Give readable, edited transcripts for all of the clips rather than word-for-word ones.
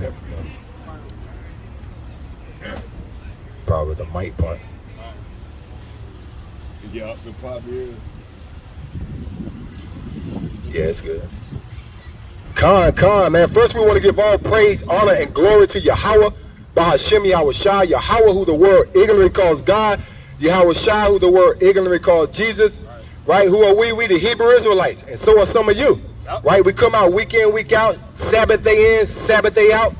Never know. Probably the mic part. Yeah, the probably is. Yeah, it's good. Khan, man. First, we want to give all praise, honor, and glory to Yahweh, Bahashem Yahweh Shai, Yahweh, who the world ignorantly calls God, Yahweh Shai, who the world ignorantly calls Jesus, right? Who are we? We the Hebrew Israelites, and so are some of you, right? We come out week in, week out, Sabbath day in, Sabbath day out,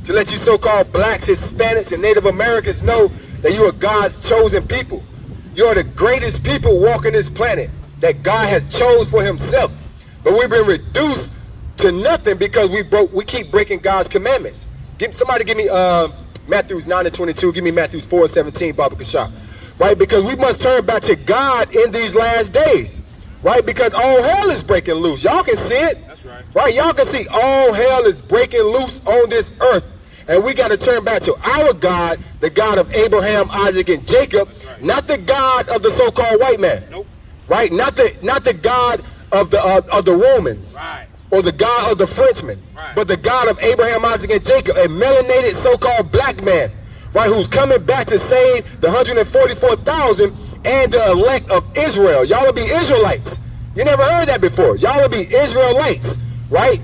to let you so-called blacks, Hispanics, and Native Americans know that you are God's chosen people. You are the greatest people walking this planet that God has chose for himself. But we've been reduced to nothing because we keep breaking God's commandments. Somebody give me Matthews 9:22. Give me Matthews 4:17, Baba Kashaf. Right? Because we must turn back to God in these last days. Right? Because all hell is breaking loose. Y'all can see it. That's right. Right? Y'all can see all hell is breaking loose on this earth. And we got to turn back to our God, the God of Abraham, Isaac, and Jacob, right. Not the God of the so-called white man. Nope. Right? Not the God of the Romans. Right. Or the God of the Frenchmen, right. But the God of Abraham, Isaac, and Jacob, a melanated so-called black man, right, who's coming back to save the 144,000 and the elect of Israel. Y'all will be Israelites. You never heard that before. Y'all will be Israelites, right?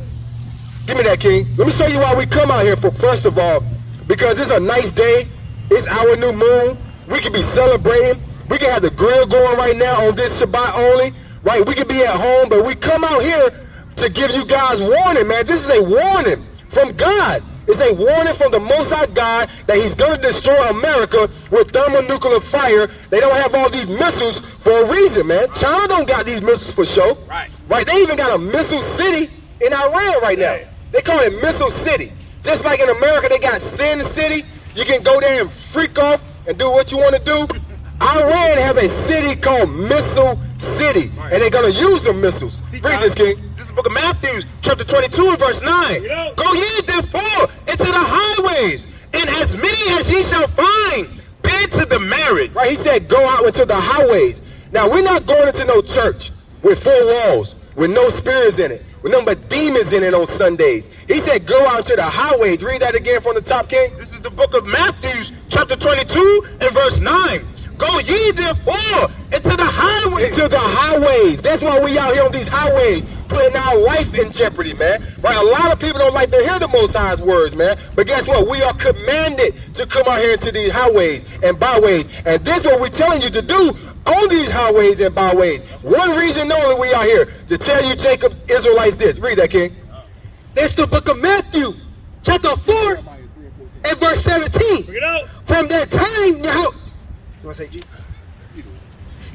Give me that, King. Let me show you why we come out here for, first of all, because it's a nice day. It's our new moon. We can be celebrating. We can have the grill going right now on this Shabbat only, right? We can be at home, but we come out here to give you guys warning, man. This is a warning from God. It's a warning from the Most High God that he's going to destroy America with thermonuclear fire. They don't have all these missiles for a reason, man. China don't got these missiles for show. Right. Right. They even got a missile city in Iran right now. They call it Missile City. Just like in America, they got Sin City. You can go there and freak off and do what you want to do. Iran has a city called Missile City, and they're going to use the missiles. Read this, King. This is the book of Matthew, chapter 22 and verse 9. Go ye therefore into the highways, and as many as ye shall find, bid to the marriage. Right, he said go out into the highways. Now, we're not going into no church with four walls, with no spirits in it, with nothing but demons in it on Sundays. He said go out to the highways. Read that again from the top, King. This is the book of Matthew, chapter 22 and verse 9. Go ye therefore into the highways. Into the highways. That's why we out here on these highways, putting our life in jeopardy, man. Right? A lot of people don't like to hear the Most High's words, man. But guess what? We are commanded to come out here into these highways and byways. And this is what we're telling you to do on these highways and byways. One reason only we are here, to tell you, Jacob, Israelites, this. Read that, King. That's the book of Matthew, chapter 4 and verse 17. Bring it out. From that time, you want to say Jesus?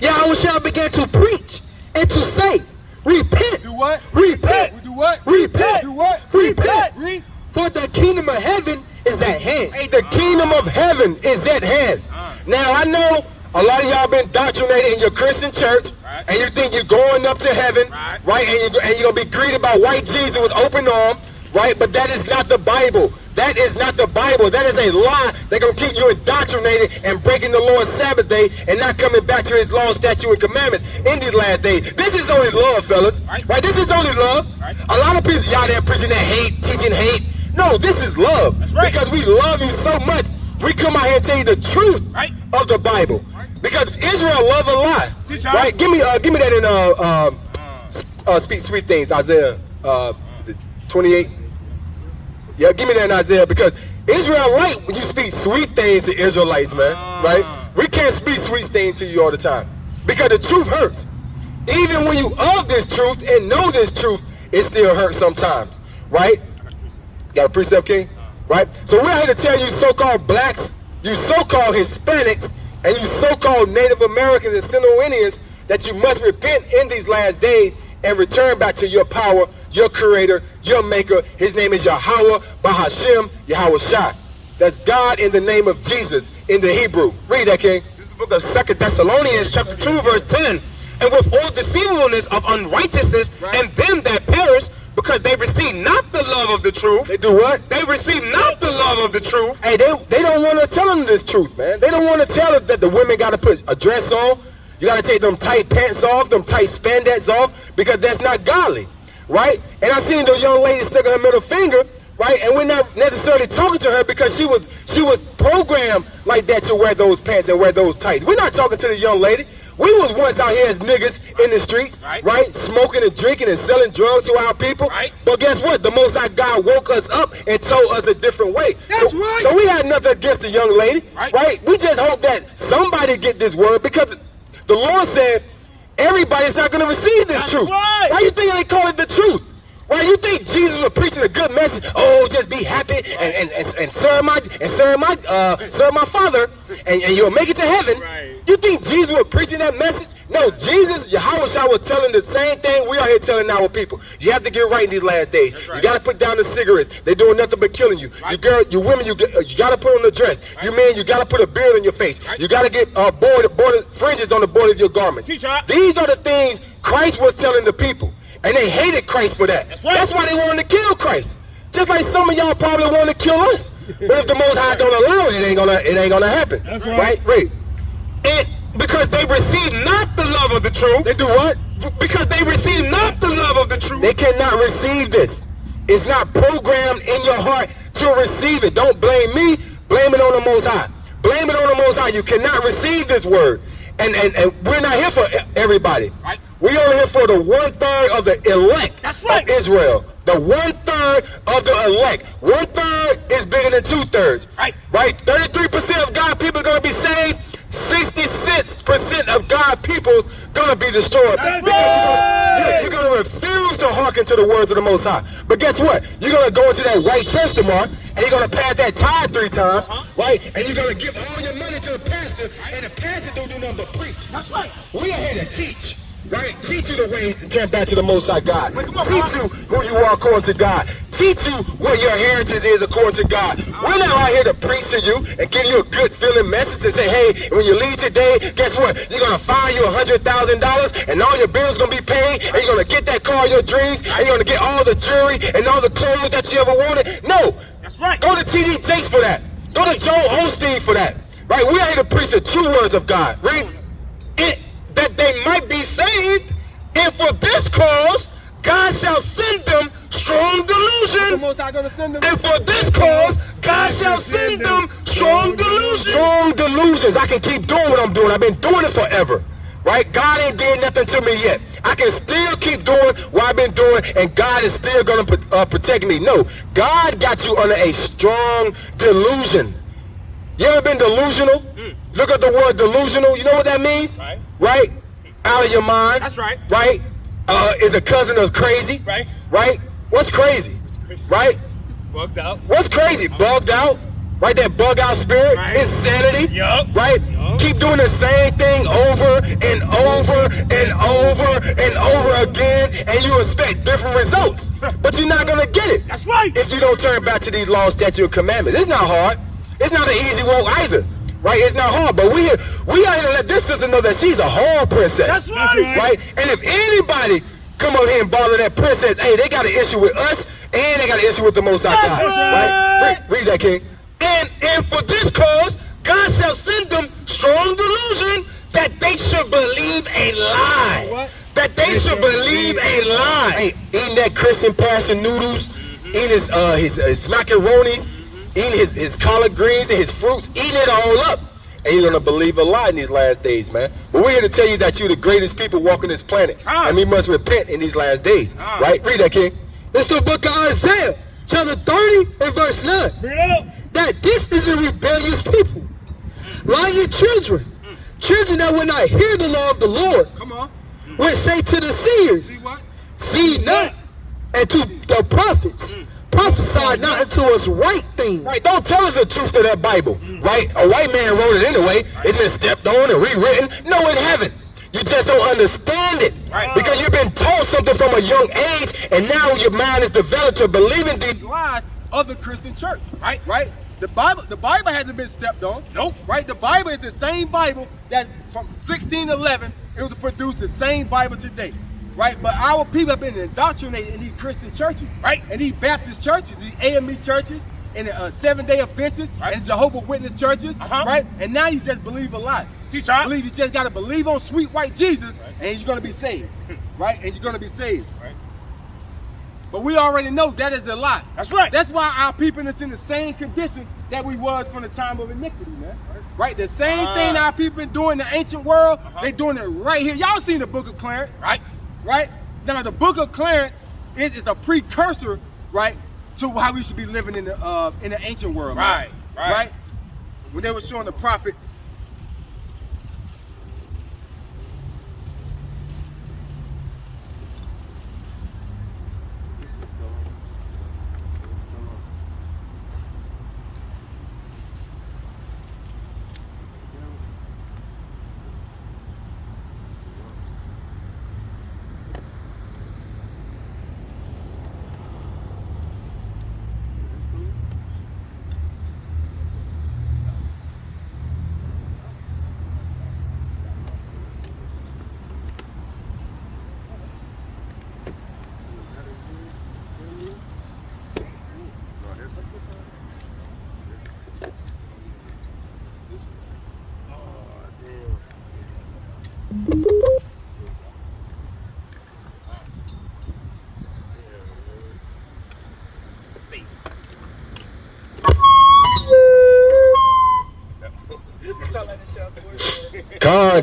Yahweh shall begin to preach and to say, repent. Do what? Repent. Do what? Repent. Do what? Repent. Read. For the kingdom of heaven is at hand. Hey, the kingdom of heaven is at hand. Now, I know a lot of y'all been indoctrinated in your Christian church, and you think you're going up to heaven, right? And you're going to be greeted by white Jesus with open arms, right? But that is not the Bible. That is not the Bible. That is a lie. They're going to keep you indoctrinated and breaking the Lord's Sabbath day and not coming back to his law, statute, and commandments in these last days. This is only love, fellas. Right? This is only love. A lot of people, y'all there preaching that hate, teaching hate. No, this is love. Because we love you so much, we come out here and tell you the truth of the Bible. Because Israel love a lie. Right? Give me that in Speak Sweet Things, Isaiah is it 28? Yeah, give me that in Isaiah, because Israel like when you speak sweet things to Israelites, man, right? We can't speak sweet things to you all the time because the truth hurts. Even when you of this truth and know this truth, it still hurts sometimes, right? Got a precept, King? Right? So we're here to tell you so-called blacks, you so-called Hispanics, and you so-called Native Americans and Central Indians that you must repent in these last days and return back to your power, your creator, your maker. His name is Yahweh, Bahashem, Yahweh Shai. That's God in the name of Jesus in the Hebrew. Read that, King. This is the book of 2 Thessalonians, chapter 2, verse 10. And with all deceivableness of unrighteousness and them that perish, because they receive not the love of the truth. They do what? They receive not the love of the truth. Hey, they don't want to tell them this truth, man. They don't want to tell us that the women got to put a dress on. You got to take them tight pants off, them tight spandex off, because that's not godly, right? And I seen the young lady sticking her middle finger right? And we're not necessarily talking to her because she was programmed like that to wear those pants and wear those tights. We're not talking to the young lady. We was once out here as niggas in the streets, right? Smoking and drinking and selling drugs to our people. But guess what? The Most High God woke us up and told us a different way. So we had nothing against the young lady, right? We just hope that somebody get this word because the Lord said everybody's not going to receive this truth. Why you think they call it the truth? Why you think Jesus was preaching a good message? Oh, just be happy and serve my Father, and you'll make it to heaven. You think Jesus was preaching that message? No, Jesus, Yahushua was telling the same thing we are here telling our people. You have to get right in these last days. You got to put down the cigarettes. They're doing nothing but killing you. You girl, you women, you got to put on the dress. You men, you got to put a beard on your face. You got to get border fringes on the border of your garments. These are the things Christ was telling the people. And they hated Christ for that. That's why they wanted to kill Christ. Just like some of y'all probably want to kill us. But if the Most High don't allow it, it ain't gonna happen. That's right. Right? And because they receive not the love of the truth. They do what? Because they receive not the love of the truth. They cannot receive this. It's not programmed in your heart to receive it. Don't blame me. Blame it on the Most High. Blame it on the Most High. You cannot receive this word. And we're not here for everybody. Right. We are here for the 1/3 of the elect of Israel. The 1/3 of the elect. 1/3 is bigger than 2/3. Right? 33% of God people are going to be saved. 66% of God people's going to be destroyed. Because you're going to refuse to hearken to the words of the Most High. But guess what? You're going to go into that white church tomorrow, and you're going to pass that tithe 3 times, right? And you're going to give all your money to the pastor, and the pastor don't do nothing but preach. That's right. We are here to teach. Right? Teach you the ways to turn back to the Most High God. Teach you who you are according to God. Teach you what your heritage is according to God. We're not out here to preach to you and give you a good feeling message and say, hey, when you leave today, guess what? You're going to find you $100,000 and all your bills going to be paid and you're going to get that car of your dreams and you're going to get all the jewelry and all the clothes that you ever wanted. No. That's right. Go to T.D. Jakes for that. Go to Joel Osteen for that. Right? We're here to preach the true words of God. Right? That they might be saved, and for this cause God shall send them strong delusion. And for this cause God shall send them strong delusion. Strong delusions. I can keep doing what I'm doing. I've been doing it forever. Right? God ain't did nothing to me yet. I can still keep doing what I've been doing, and God is still going to protect me. No, God got you under a strong delusion. You ever been delusional? Look at the word delusional. You know what that means? Right? Out of your mind. That's right. Right? Is a cousin of crazy. Right? Right? What's crazy? Right? Bugged out. What's crazy? Bugged out. Right? That bug out spirit. Insanity. Right? Keep doing the same thing over and over and over and over again, and you expect different results. But you're not going to get it. That's right. If you don't turn back to these laws, statutes, and commandments. It's not hard. It's not an easy walk either. Right? It's not hard, but we are here to let this sister know that she's a hard princess. That's right. Right? And if anybody come up here and bother that princess, hey, they got an issue with us, and they got an issue with the Most High God. Right? Read that, King. And for this cause, God shall send them strong delusion that they should believe a lie. What? That they should believe a lie. Hey, eating that Christian passion noodles, eating his macaronis, eating his collard greens and his fruits, eating it all up. And you're going to believe a lie in these last days, man. But we're here to tell you that you're the greatest people walking this planet. And we must repent in these last days. Right? Read that, King. It's the book of Isaiah, chapter 30 and verse 9. Read it. That this is a rebellious people. Lying children. Children that will not hear the law of the Lord. Come on. Which say to the seers, See what? see not, and to the prophets, prophesy not unto us right things. Right, don't tell us the truth of that Bible, right? A white man wrote it anyway. It's been stepped on and rewritten. No, it haven't. You just don't understand it. Because you've been told something from a young age, and now your mind is developed to believe in these lies of the Christian church. Right? The Bible hasn't been stepped on. Nope. Right? The Bible is the same Bible that from 1611, it was produced the same Bible today. Right? But our people have been indoctrinated in these Christian churches. Right. And these Baptist churches, these AME churches, and the Seventh-day Adventists, and Jehovah's Witness churches. Right? And now you just believe a lie. Teach her. Believe you just got to believe on sweet white Jesus, and you're going to be saved. Right? And you're going to be saved. Right. But we already know that is a lie. That's right. That's why our people is in the same condition that we was from the time of iniquity, man. Right? The same thing our people been doing in the ancient world, they doing it right here. Y'all seen the Book of Clarence? Right. Right? Now the Book of Clarence is a precursor, right, to how we should be living in the ancient world. Right. Man. Right? When they were showing the prophets.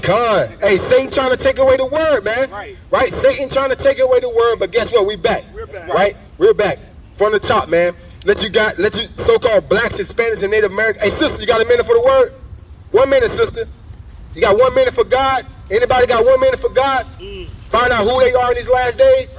Con. Hey, Satan trying to take away the word, man. Right? Satan trying to take away the word, but guess what? We back. We're back. Right? We're back. From the top, man. Let you so-called blacks, Hispanics, and Native Americans. Hey, sister, you got a minute for the word? 1 minute, sister. You got 1 minute for God? Anybody got 1 minute for God? Find out who they are in these last days?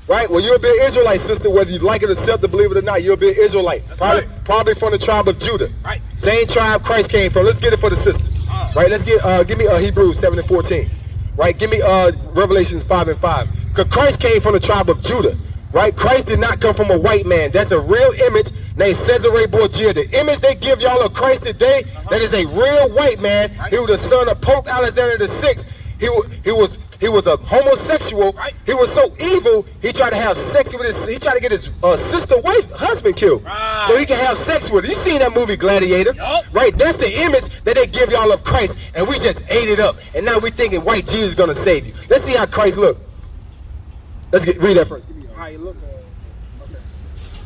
Right? Well, you'll be an Israelite, sister, whether you like it, accept it, believe it or not. You'll be an Israelite. Probably from the tribe of Judah. Right. Same tribe Christ came from. Let's get it for the sisters. Right? Let's get, give me Hebrews 7:14. Right? Give me Revelations 5:5. Because Christ came from the tribe of Judah. Right? Christ did not come from a white man. That's a real image named Cesare Borgia. The image they give y'all of Christ today, that is a real white man. He was the son of Pope Alexander VI. He was a homosexual. He was so evil, he tried to have sex with he tried to get his husband killed. So he can have sex with her. You seen that movie Gladiator? Right? That's the image that they give y'all of Christ, and we just ate it up. And now we thinking white Jesus is gonna save you. Let's see how Christ look. Read that first. How you look? Okay.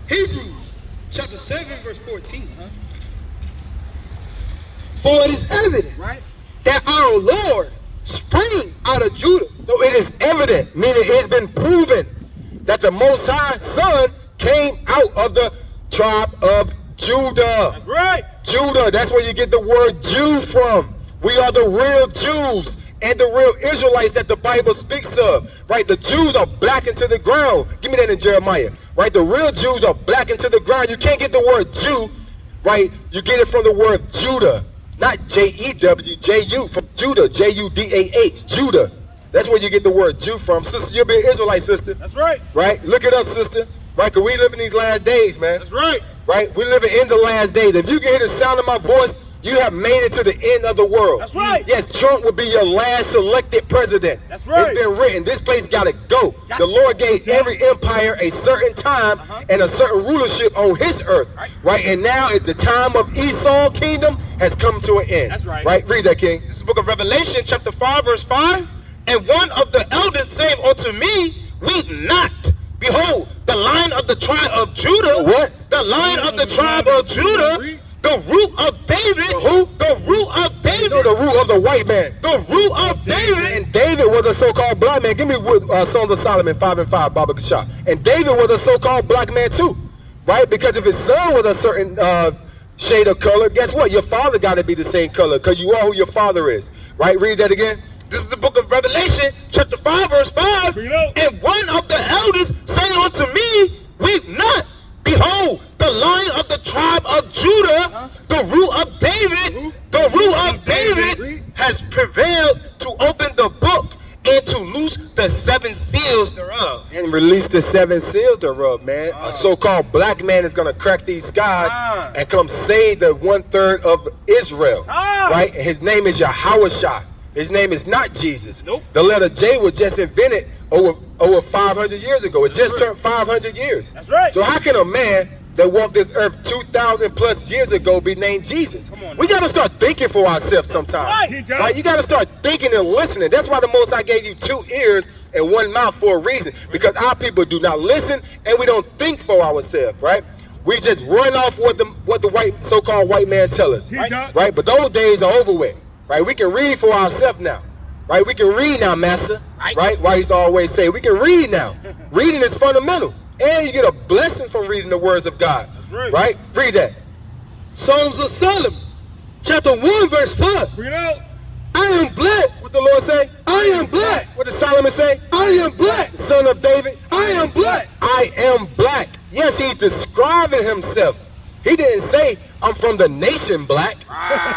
Hebrews chapter 7 verse 14. For it is evident, that our Lord sprang out of Judah. So it is evident, meaning it's been proven, that the Most High Son came out of the tribe of Judah. That's right. Judah, that's where you get the word Jew from. We are the real Jews and the real Israelites that the Bible speaks of. Right? The Jews are black into the ground. Give me that in Jeremiah. Right? The real Jews are black into the ground. You can't get the word Jew, right? You get it from the word Judah. Not J-E-W, J-U, from Judah, J-U-D-A-H, Judah. That's where you get the word Jew from. Sister, you'll be an Israelite, sister. That's right. Right? Look it up, sister. Right? Because we live in these last days, man. That's right. Right? We living in the last days. If you can hear the sound of my voice, you have made it to the end of the world. That's right. Yes, Trump will be your last selected president. That's right. It's been written. This place got to go. The Lord gave every empire a certain time and a certain rulership on his earth. Right? And now at the time of Esau kingdom has come to an end. That's right. Right? Read that, King. This is the book of Revelation, chapter 5, verse 5. And one of the elders saying unto me, weep not. Behold, the Lion of the tribe of Judah. What? The Lion of the tribe of Judah. The root of David. Who? The root of David. No, the root of the white man. The root of David. And David was a so-called black man. Give me Songs of Solomon 5 and 5, Baba Kashah. And David was a so-called black man too. Right? Because if his son was a certain shade of color, guess what? Your father got to be the same color because you are who your father is. Right? Read that again. This is the book of Revelation, chapter 5, verse 5. And one of the elders saying unto me, weep not. Behold, the Lion of the tribe of Judah, the root of David, the root of David has prevailed to open the book and to loose the 7 seals thereof. And release the 7 seals thereof, man. A so-called black man is going to crack these skies and come save the 1/3 of Israel. Right? And his name is Yahushua. His name is not Jesus. The letter J was just invented over 500 years ago. It just turned 500 years. That's right. So how can a man that walked this earth 2,000 plus years ago be named Jesus. We got to start thinking for ourselves sometimes. Right? You got to start thinking and listening. That's why the Most High gave you 2 ears and 1 mouth for a reason. Because our people do not listen and we don't think for ourselves, right? We just run off what the white so-called white man tell us, right? But those days are over with, right? We can read for ourselves now, right? We can read now, Master, right? Why used to always say we can read now. Reading is fundamental. And you get a blessing from reading the words of God. Right? Read that. Songs of Solomon, chapter 1, verse 5. Bring it out. I am black. What the Lord say? I am black. What did Solomon say? I am black. The son of David? I am black. I am black. Yes, he's describing himself. He didn't say, I'm from the nation black.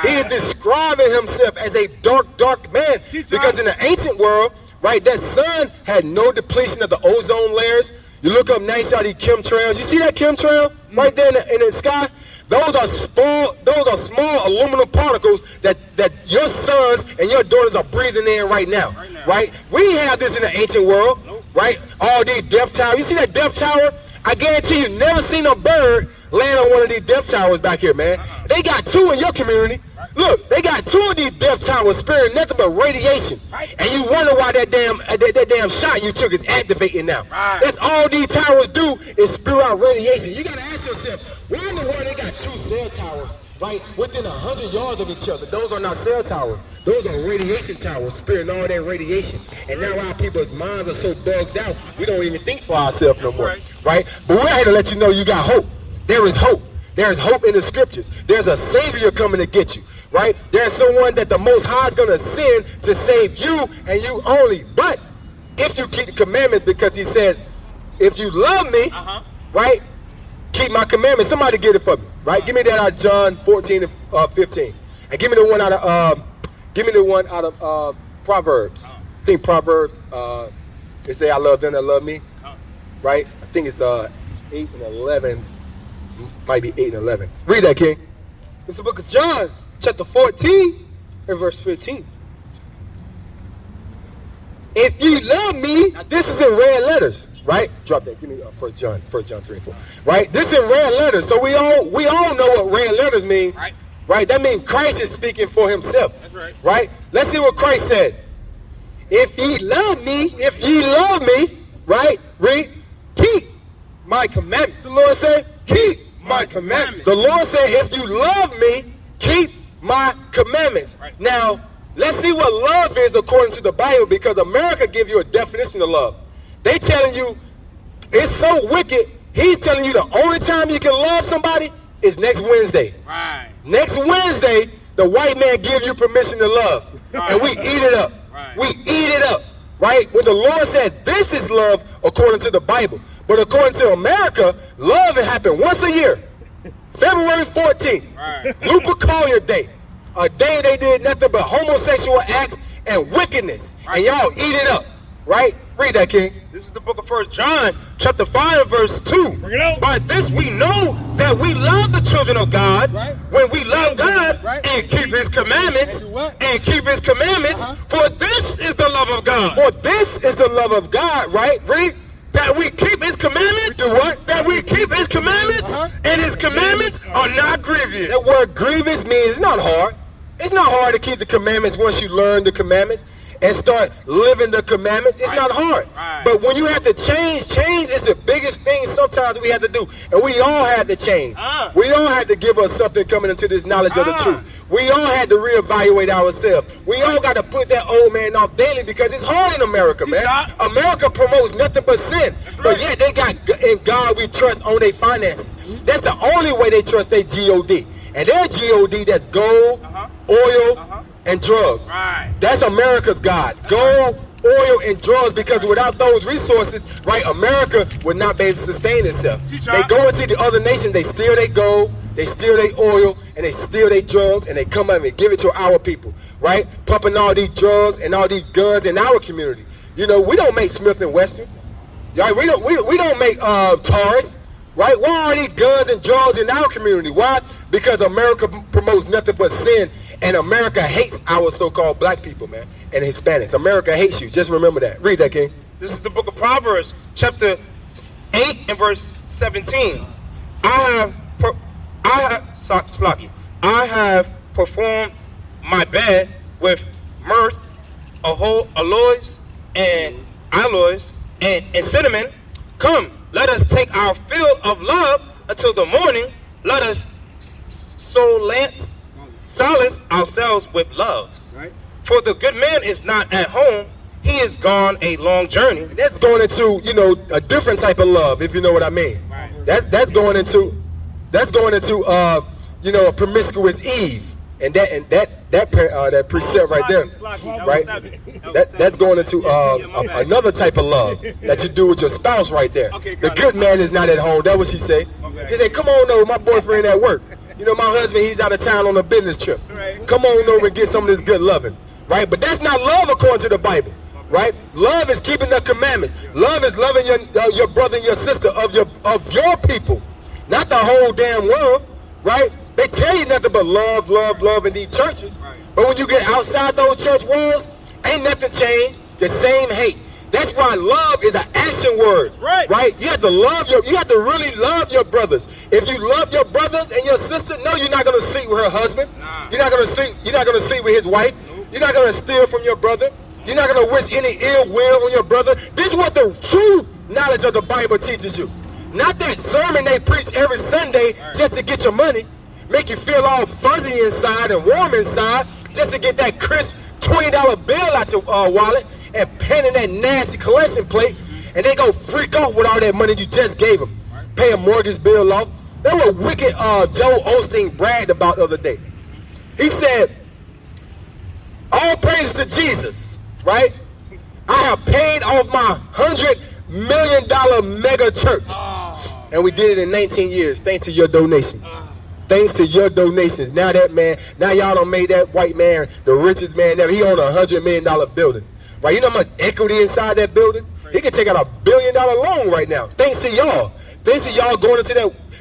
He is describing himself as a dark man. Because in the ancient world, right, that sun had no depletion of the ozone layers. You look up now, you see all these chemtrails. You see that chemtrail right there in the sky? Those are small aluminum particles that your sons and your daughters are breathing in right now. Right? We have this in the ancient world, right? All these death towers. You see that death tower? I guarantee you never seen a bird land on one of these death towers back here, man. They got 2 in your community. Look, they got 2 of these death towers sparing nothing but radiation. And you wonder why that damn shot you took is activating now. That's all these towers do is spew out radiation. You gotta ask yourself, why in the world they got 2 cell towers, right, within 100 yards of each other? Those are not cell towers. Those are radiation towers sparing all that radiation. And now our people's minds are so bugged out, we don't even think for ourselves no more, right? But we're here to let you know you got hope. There is hope. There is hope in the scriptures. There's a Savior coming to get you, right? There's someone that the Most High is going to send to save you and you only. But if you keep the commandments, because he said, if you love me, right, keep my commandments. Somebody get it for me, right? Give me that out of John 14 and 15. And give me the one out of Proverbs. I think Proverbs, they say I love them that love me, right? I think it's 8 and 11. Might be 8 and 11. Read that, King. It's the book of John, chapter 14 and verse 15. If you love me, now, this is in red letters, right? Drop that. Give me 1 John 3 and 4. Right? This is in red letters. So we all know what red letters mean. Right? That means Christ is speaking for himself. That's right. Right? Let's see what Christ said. If ye love me, right? Read. Keep my commandments. The Lord said, keep my commandments. The Lord said, if you love me, keep my commandments. Right. Now, let's see what love is according to the Bible, because America gives you a definition of love. They telling you it's so wicked. He's telling you the only time you can love somebody is next Wednesday. Right. Next Wednesday, the white man gives you permission to love. Right. And we eat it up. Right. We eat it up. Right? When the Lord said this is love according to the Bible. But according to America, love happened once a year. February 14th, right. Lupercalia Day. A day they did nothing but homosexual acts and wickedness. Right. And y'all eat it up. Right? Read that, King. This is the book of 1 John, chapter 5, verse 2. Bring it out. By this we know that we love the children of God, right, when we love God, right, and keep his commandments. And keep his commandments. For this is the love of God. For this is the love of God, right? Read. That we keep his commandments. We do what? That we keep his commandments. And his commandments are not grievous. That word grievous means it's not hard. It's not hard to keep the commandments once you learn the commandments and start living the commandments. It's not hard. But when you have to change is the biggest thing sometimes we have to do. And we all had to change. We all had to give us something coming into this knowledge of the truth. We all had to reevaluate ourselves. We all got to put that old man off daily because it's hard in America, man. America promotes nothing but sin. But yet they got in God we trust on their finances. That's the only way they trust their G-O-D. And their G-O-D, that's gold, oil, and drugs. That's America's God. Gold, oil, and drugs, because without those resources, right, America would not be able to sustain itself. They go into the other nations, they steal their gold, they steal their oil, and they steal their drugs, and they come up and give it to our people, right? Pumping all these drugs and all these guns in our community. You know, we don't make Smith & Wesson. Right? We don't make Taurus, right? Why are these guns and drugs in our community? Why? Because America promotes nothing but sin, and America hates our so-called black people, man, and Hispanics. America hates you. Just remember that. Read that, King. This is the book of Proverbs, chapter 8 and verse 17. I have performed my bed with myrrh, aloes, and cinnamon. Come, let us take our fill of love until the morning. Let us solace ourselves with loves. Right. For the good man is not at home. He is gone a long journey. And that's going into, you know, a different type of love, if you know what I mean. Right. That's going into you know, a promiscuous Eve. And that precept right there, right? That's going into another type of love that you do with your spouse right there. The good man is not at home. That's what she say. She say, come on over, my boyfriend at work. You know, my husband, he's out of town on a business trip. Come on over and get some of this good loving, right? But that's not love according to the Bible, right? Love is keeping the commandments. Love is loving your brother and your sister of your people, not the whole damn world, right? They tell you nothing but love, love, love in these churches. But when you get outside those church walls, ain't nothing changed. The same hate. That's why love is an action word. Right? You have to really love your brothers. If you love your brothers and your sister, no, you're not gonna sleep with her husband. You're not gonna sleep with his wife. You're not gonna steal from your brother. You're not gonna wish any ill will on your brother. This is what the true knowledge of the Bible teaches you. Not that sermon they preach every Sunday just to get your money. Make you feel all fuzzy inside and warm inside just to get that crisp $20 bill out your wallet and pen in that nasty collection plate, and they go freak off with all that money you just gave them. Pay a mortgage bill off. That's what wicked Joel Osteen bragged about the other day. He said, all praise to Jesus, right? I have paid off my $100 million mega church. And we did it in 19 years thanks to your donations. Thanks to your donations. Now y'all done made that white man the richest man ever. He owned a $100 million building. Right? You know how much equity inside that building? He could take out $1 billion loan right now. Thanks to y'all. Thanks to y'all going into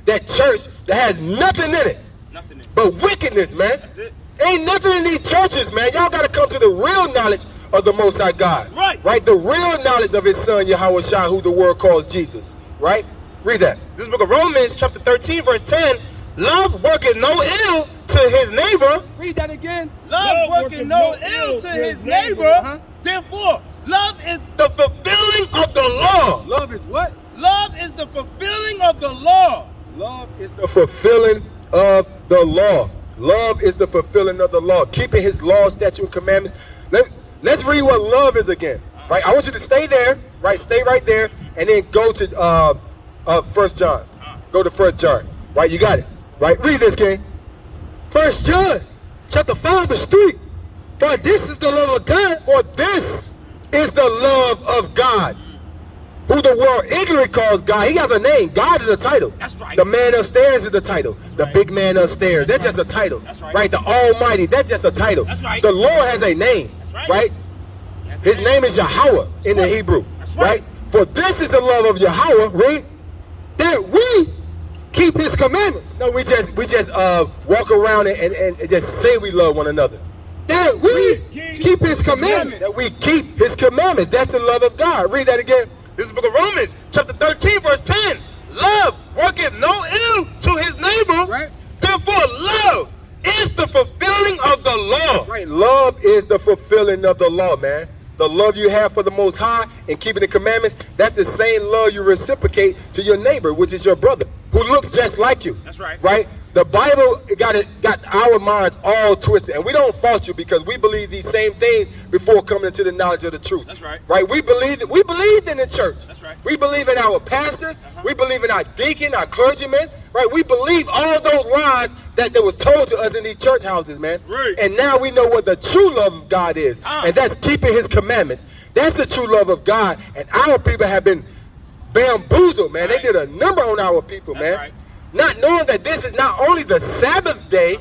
that church that has nothing in it. But wickedness, man. That's it. Ain't nothing in these churches, man. Y'all got to come to the real knowledge of the Most High God. Right? The real knowledge of his son, Yahweh Shai, who the world calls Jesus. Right? Read that. This book of Romans, chapter 13, verse 10. Love worketh no ill to his neighbor. Read that again. Love worketh no ill to his neighbor. Therefore, love is The fulfilling of the law. Love is what? love is the fulfilling of the law. Love is the fulfilling of the law. Love is the fulfilling of the law. Keeping his law, statute, and commandments. Let's read what love is again. Right? I want you to stay there. Right? Stay right there. And then go to 1 John. Go to 1 John. Right? You got it. Right? Read this, King. 1 John, chapter 5, verse 3. For this is the love of God. For this is the love of God, who the world ignorantly calls God. He has a name. God is a title. That's right. The man upstairs is the title. The right. big man upstairs. That's just a title. That's right. Right? The Almighty. That's just a title. That's right. The Lord has a name. That's right. Right? His name is Yahweh in the Hebrew. That's right. For this is the love of Yahweh. Read. That we keep his commandments. No, we just walk around and just say we love one another. That we keep his commandments. That we keep his commandments. That's the love of God. Read that again. This is the book of Romans, chapter 13, verse 10. Love worketh no ill to his neighbor. Right. Therefore, love is the fulfilling of the law. Right. Love is the fulfilling of the law, man. The love you have for the Most High and keeping the commandments, that's the same love you reciprocate to your neighbor, which is your brother, who looks just like you. That's right. Right? The Bible got our minds all twisted, and we don't fault you because we believe these same things before coming into the knowledge of the truth. That's right. Right? We believed in the church. That's right. We believe in our pastors. We believe in our deacon, our clergymen. Right? We believe all those lies that was told to us in these church houses, man. Right. And now we know what the true love of God is, and that's keeping his commandments. That's the true love of God, and our people have been bamboozled, man. Right. They did a number on our people, That's man. right. Not knowing that this is not only the Sabbath day,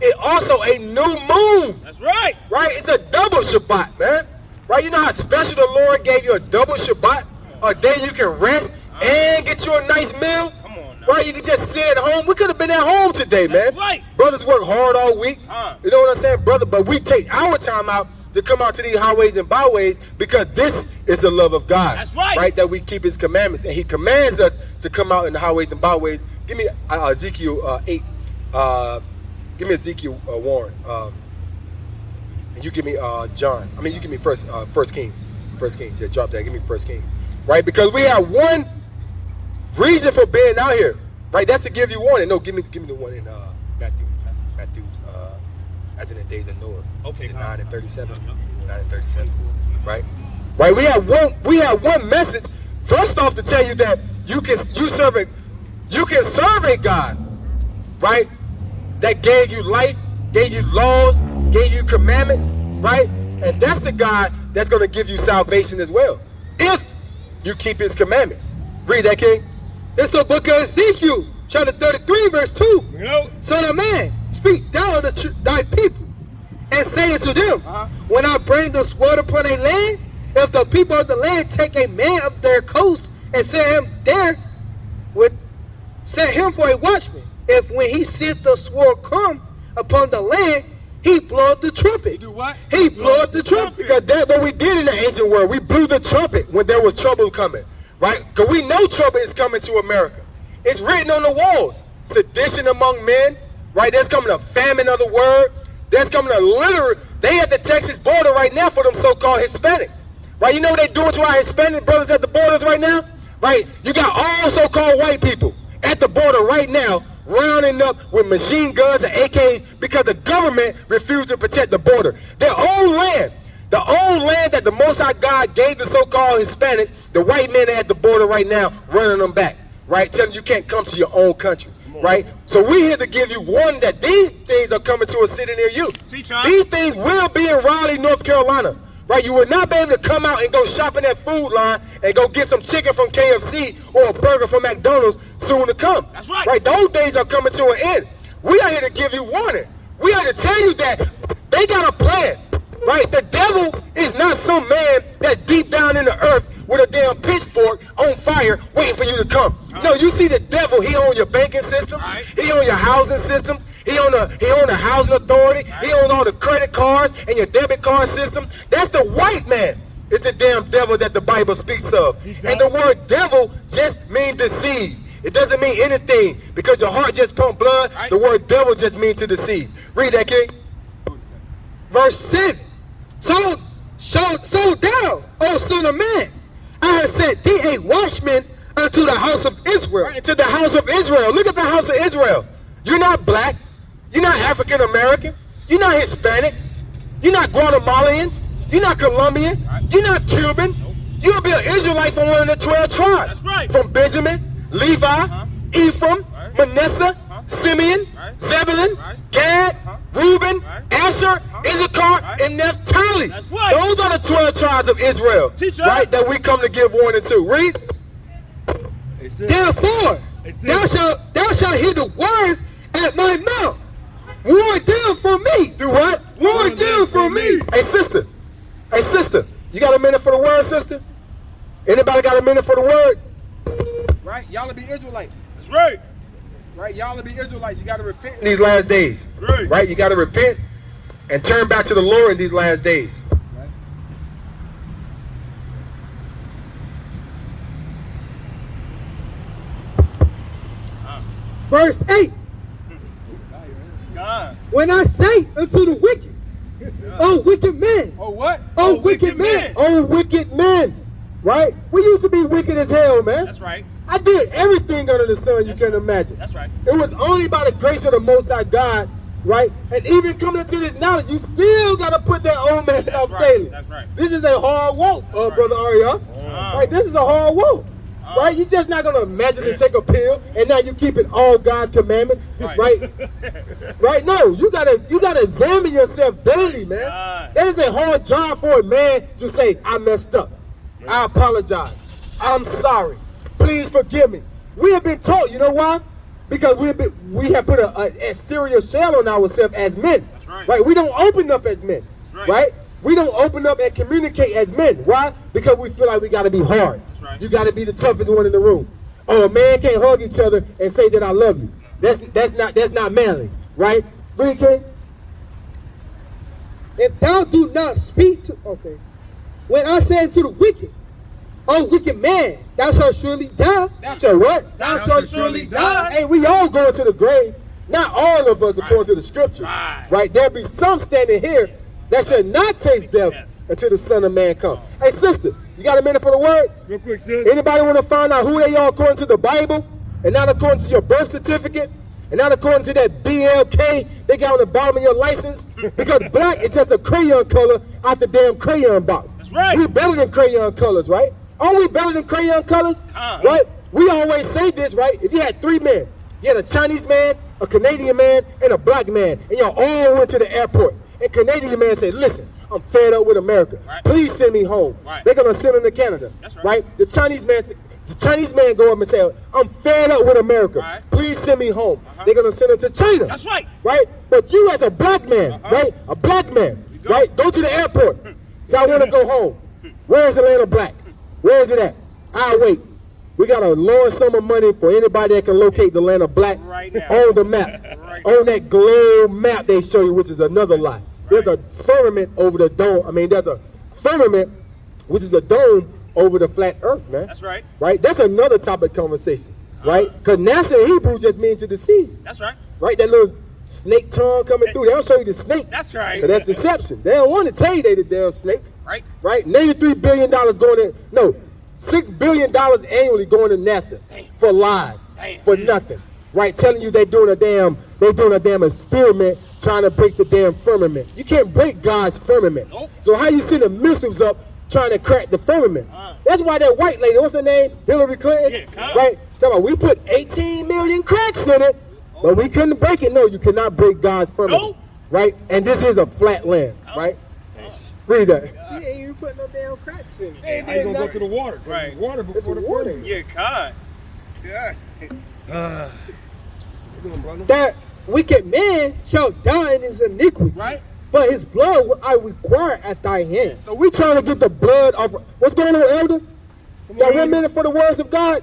it also a new moon. That's right. Right? It's a double Shabbat, man. Right? You know how special the Lord gave you a double Shabbat? A day you can rest and get you a nice meal? Come on now. Right? You can just sit at home. We could have been at home today, man. right. Brothers work hard all week. You know what I'm saying, brother? But we take our time out to come out to these highways and byways because this is the love of God. That's right. Right? That we keep his commandments. And he commands us to come out in the highways and byways give me Ezekiel 8. Give me Ezekiel Warren. And you give me John. I mean, you give me First Kings. First Kings. Yeah, drop that. Give me First Kings. Right, because we have one reason for being out here. Right, that's to give you warning. No, give me the one in Matthew's. As in the days of Noah. Okay. 9 and 37. 9 and 37. Right. Right. We have one message. First off, to tell you that you can serve a God, right? That gave you life, gave you laws, gave you commandments, right? And that's the God that's going to give you salvation as well, if you keep His commandments. Read that, King. It's the book of Ezekiel, chapter 33, verse 2. Son of man, speak thou unto thy people, and say unto them, when I bring the sword upon a land, if the people of the land take a man of their coast and set him there, set him for a watchman, if when he seeth the sword come upon the land, he bloweth the trumpet. Do what? He bloweth the trumpet. Because that's what we did in the ancient world. We blew the trumpet when there was trouble coming, right? Because we know trouble is coming to America. It's written on the walls. Sedition among men, right? There's coming a famine of the word. There's coming a literal. They at the Texas border right now for them so-called Hispanics, right? You know what they're doing to our Hispanic brothers at the borders right now, right? You got all so-called white people at the border right now, rounding up with machine guns and AKs because the government refused to protect the border. Their own land, the own land that the Most High God gave the so-called Hispanics, the white men at the border right now running them back, right? Telling you can't come to your own country, right? So we're here to give you warning that these things are coming to a city near you. These things will be in Raleigh, North Carolina. Right, you will not be able to come out and go shopping at Food Line and go get some chicken from KFC or a burger from McDonald's soon to come. That's right. Right, those days are coming to an end. We are here to give you warning. We are here to tell you that they got a plan. Right, the devil is not some man that's deep down in the earth with a damn pitchfork on fire waiting for you to come. No, you see the devil, he on your banking systems, he on your housing systems, he on the housing authority, he on all the credit cards and your debit card system. That's the white man. It's the damn devil that the Bible speaks of. And the word devil just means deceive. It doesn't mean anything because your heart just pump blood. The word devil just means to deceive. Read that, King. Verse 7. So thou, O son of man, I have set thee a watchman unto the house of Israel. Right, to the house of Israel. Look at the house of Israel. You're not black. You're not African American. You're not Hispanic. You're not Guatemalan. You're not Colombian. You're not Cuban. You'll be an Israelite from one of the 12 tribes. That's right. From Benjamin, Levi, Ephraim, Manasseh, Simeon, Zebulun, Gad, Reuben, Asher, Issachar, and Naphtali. That's right. Those are the 12 tribes of Israel, right, that we come to give warning to. Read. Therefore, thou shalt hear the words at my mouth. Warn them from me. Do what? Warn them from me. Hey, sister. Hey, sister. You got a minute for the word, sister? Anybody got a minute for the word? Right? Y'all will be Israelites. That's right. Right? Y'all will be Israelites. You got to repent. In these last days. Right? You got to repent and turn back to the Lord in these last days. Right? Verse 8. God. When I say unto the wicked, O wicked man. Oh, what? O wicked man. Oh, wicked men. Right? We used to be wicked as hell, man. That's right. I did everything under the sun you can imagine. That's right. It was only by the grace of the Most High God, right? And even coming into this knowledge, you still got to put that old man out daily. That's right. This is a hard walk, Brother Arya. Right? This is a hard walk. Right? You're just not going to magically take a pill and now you keeping all God's commandments. Right? Right? No, you gotta examine yourself daily, man. That is a hard job for a man to say, I messed up. I apologize. I'm sorry. Please forgive me. We have been taught, you know why? Because we have put an exterior shell on ourselves as men. Right? We don't open up as men. Right? We don't open up and communicate as men. Why? Because we feel like we got to be hard. You got to be the toughest one in the room. Oh, a man can't hug each other and say that I love you. That's not manly, right? Read, King. If thou do not speak to, okay. When I say unto the wicked, Oh, wicked man, thou shalt surely die. So what? Thou shalt surely die. Hey, we all going to the grave. Not all of us according to the scriptures. Right? There'll be some standing here that shall not taste death until the Son of Man come. Hey, sister, you got a minute for the word? Real quick, sis. Anybody want to find out who they are according to the Bible? And not according to your birth certificate? And not according to that BLK they got on the bottom of your license? Because black is just a crayon color out the damn crayon box. That's right. We better than crayon colors, right? Are we better than crayon colors? Right? We always say this, right? If you had 3 men, you had a Chinese man, a Canadian man, and a black man, and y'all all went to the airport. And Canadian man said, listen, I'm fed up with America. Please send me home. They're gonna send him to Canada. Right? The Chinese man go up and say, I'm fed up with America. Please send me home. They're gonna send him to China. That's right. Right? But you as a black man, right? A black man, right? Go to the airport. So I wanna go home. Where's the land of black? Where is it at? I'll wait. We got a large sum of money for anybody that can locate the land of black on the map. On that globe map they show you, which is another lie. There's a firmament over the dome. I mean, there's a firmament, which is a dome over the flat earth, man. That's right. Right? That's another topic of conversation. Right? Because NASA in Hebrew just means to deceive. That's right. Right? That little snake tongue coming through. They don't show you the snake. That's right. 'Cause that's deception. They don't want to tell you they the damn snakes. Right. Right? $93 billion going in. No, $6 billion annually going to NASA for lies. For nothing. Right? Telling you they're doing a damn experiment trying to break the damn firmament. You can't break God's firmament. Nope. So how you sending missiles up trying to crack the firmament? That's why that white lady, what's her name? Hillary Clinton, right? Talking about we put 18 million cracks in it, but we couldn't break it. No, you cannot break God's firmament. Nope. Right? And this is a flat land, right? Read that. She ain't even putting no damn cracks in it. How you gonna go through the water? Right. Water It's before the water. water. Yeah, God. Yeah. That wicked man shall die in his iniquity. Right. But his blood will I require at thy hand. So we trying to get the blood off. What's going on, Elder? Got 1 minute for the words of God?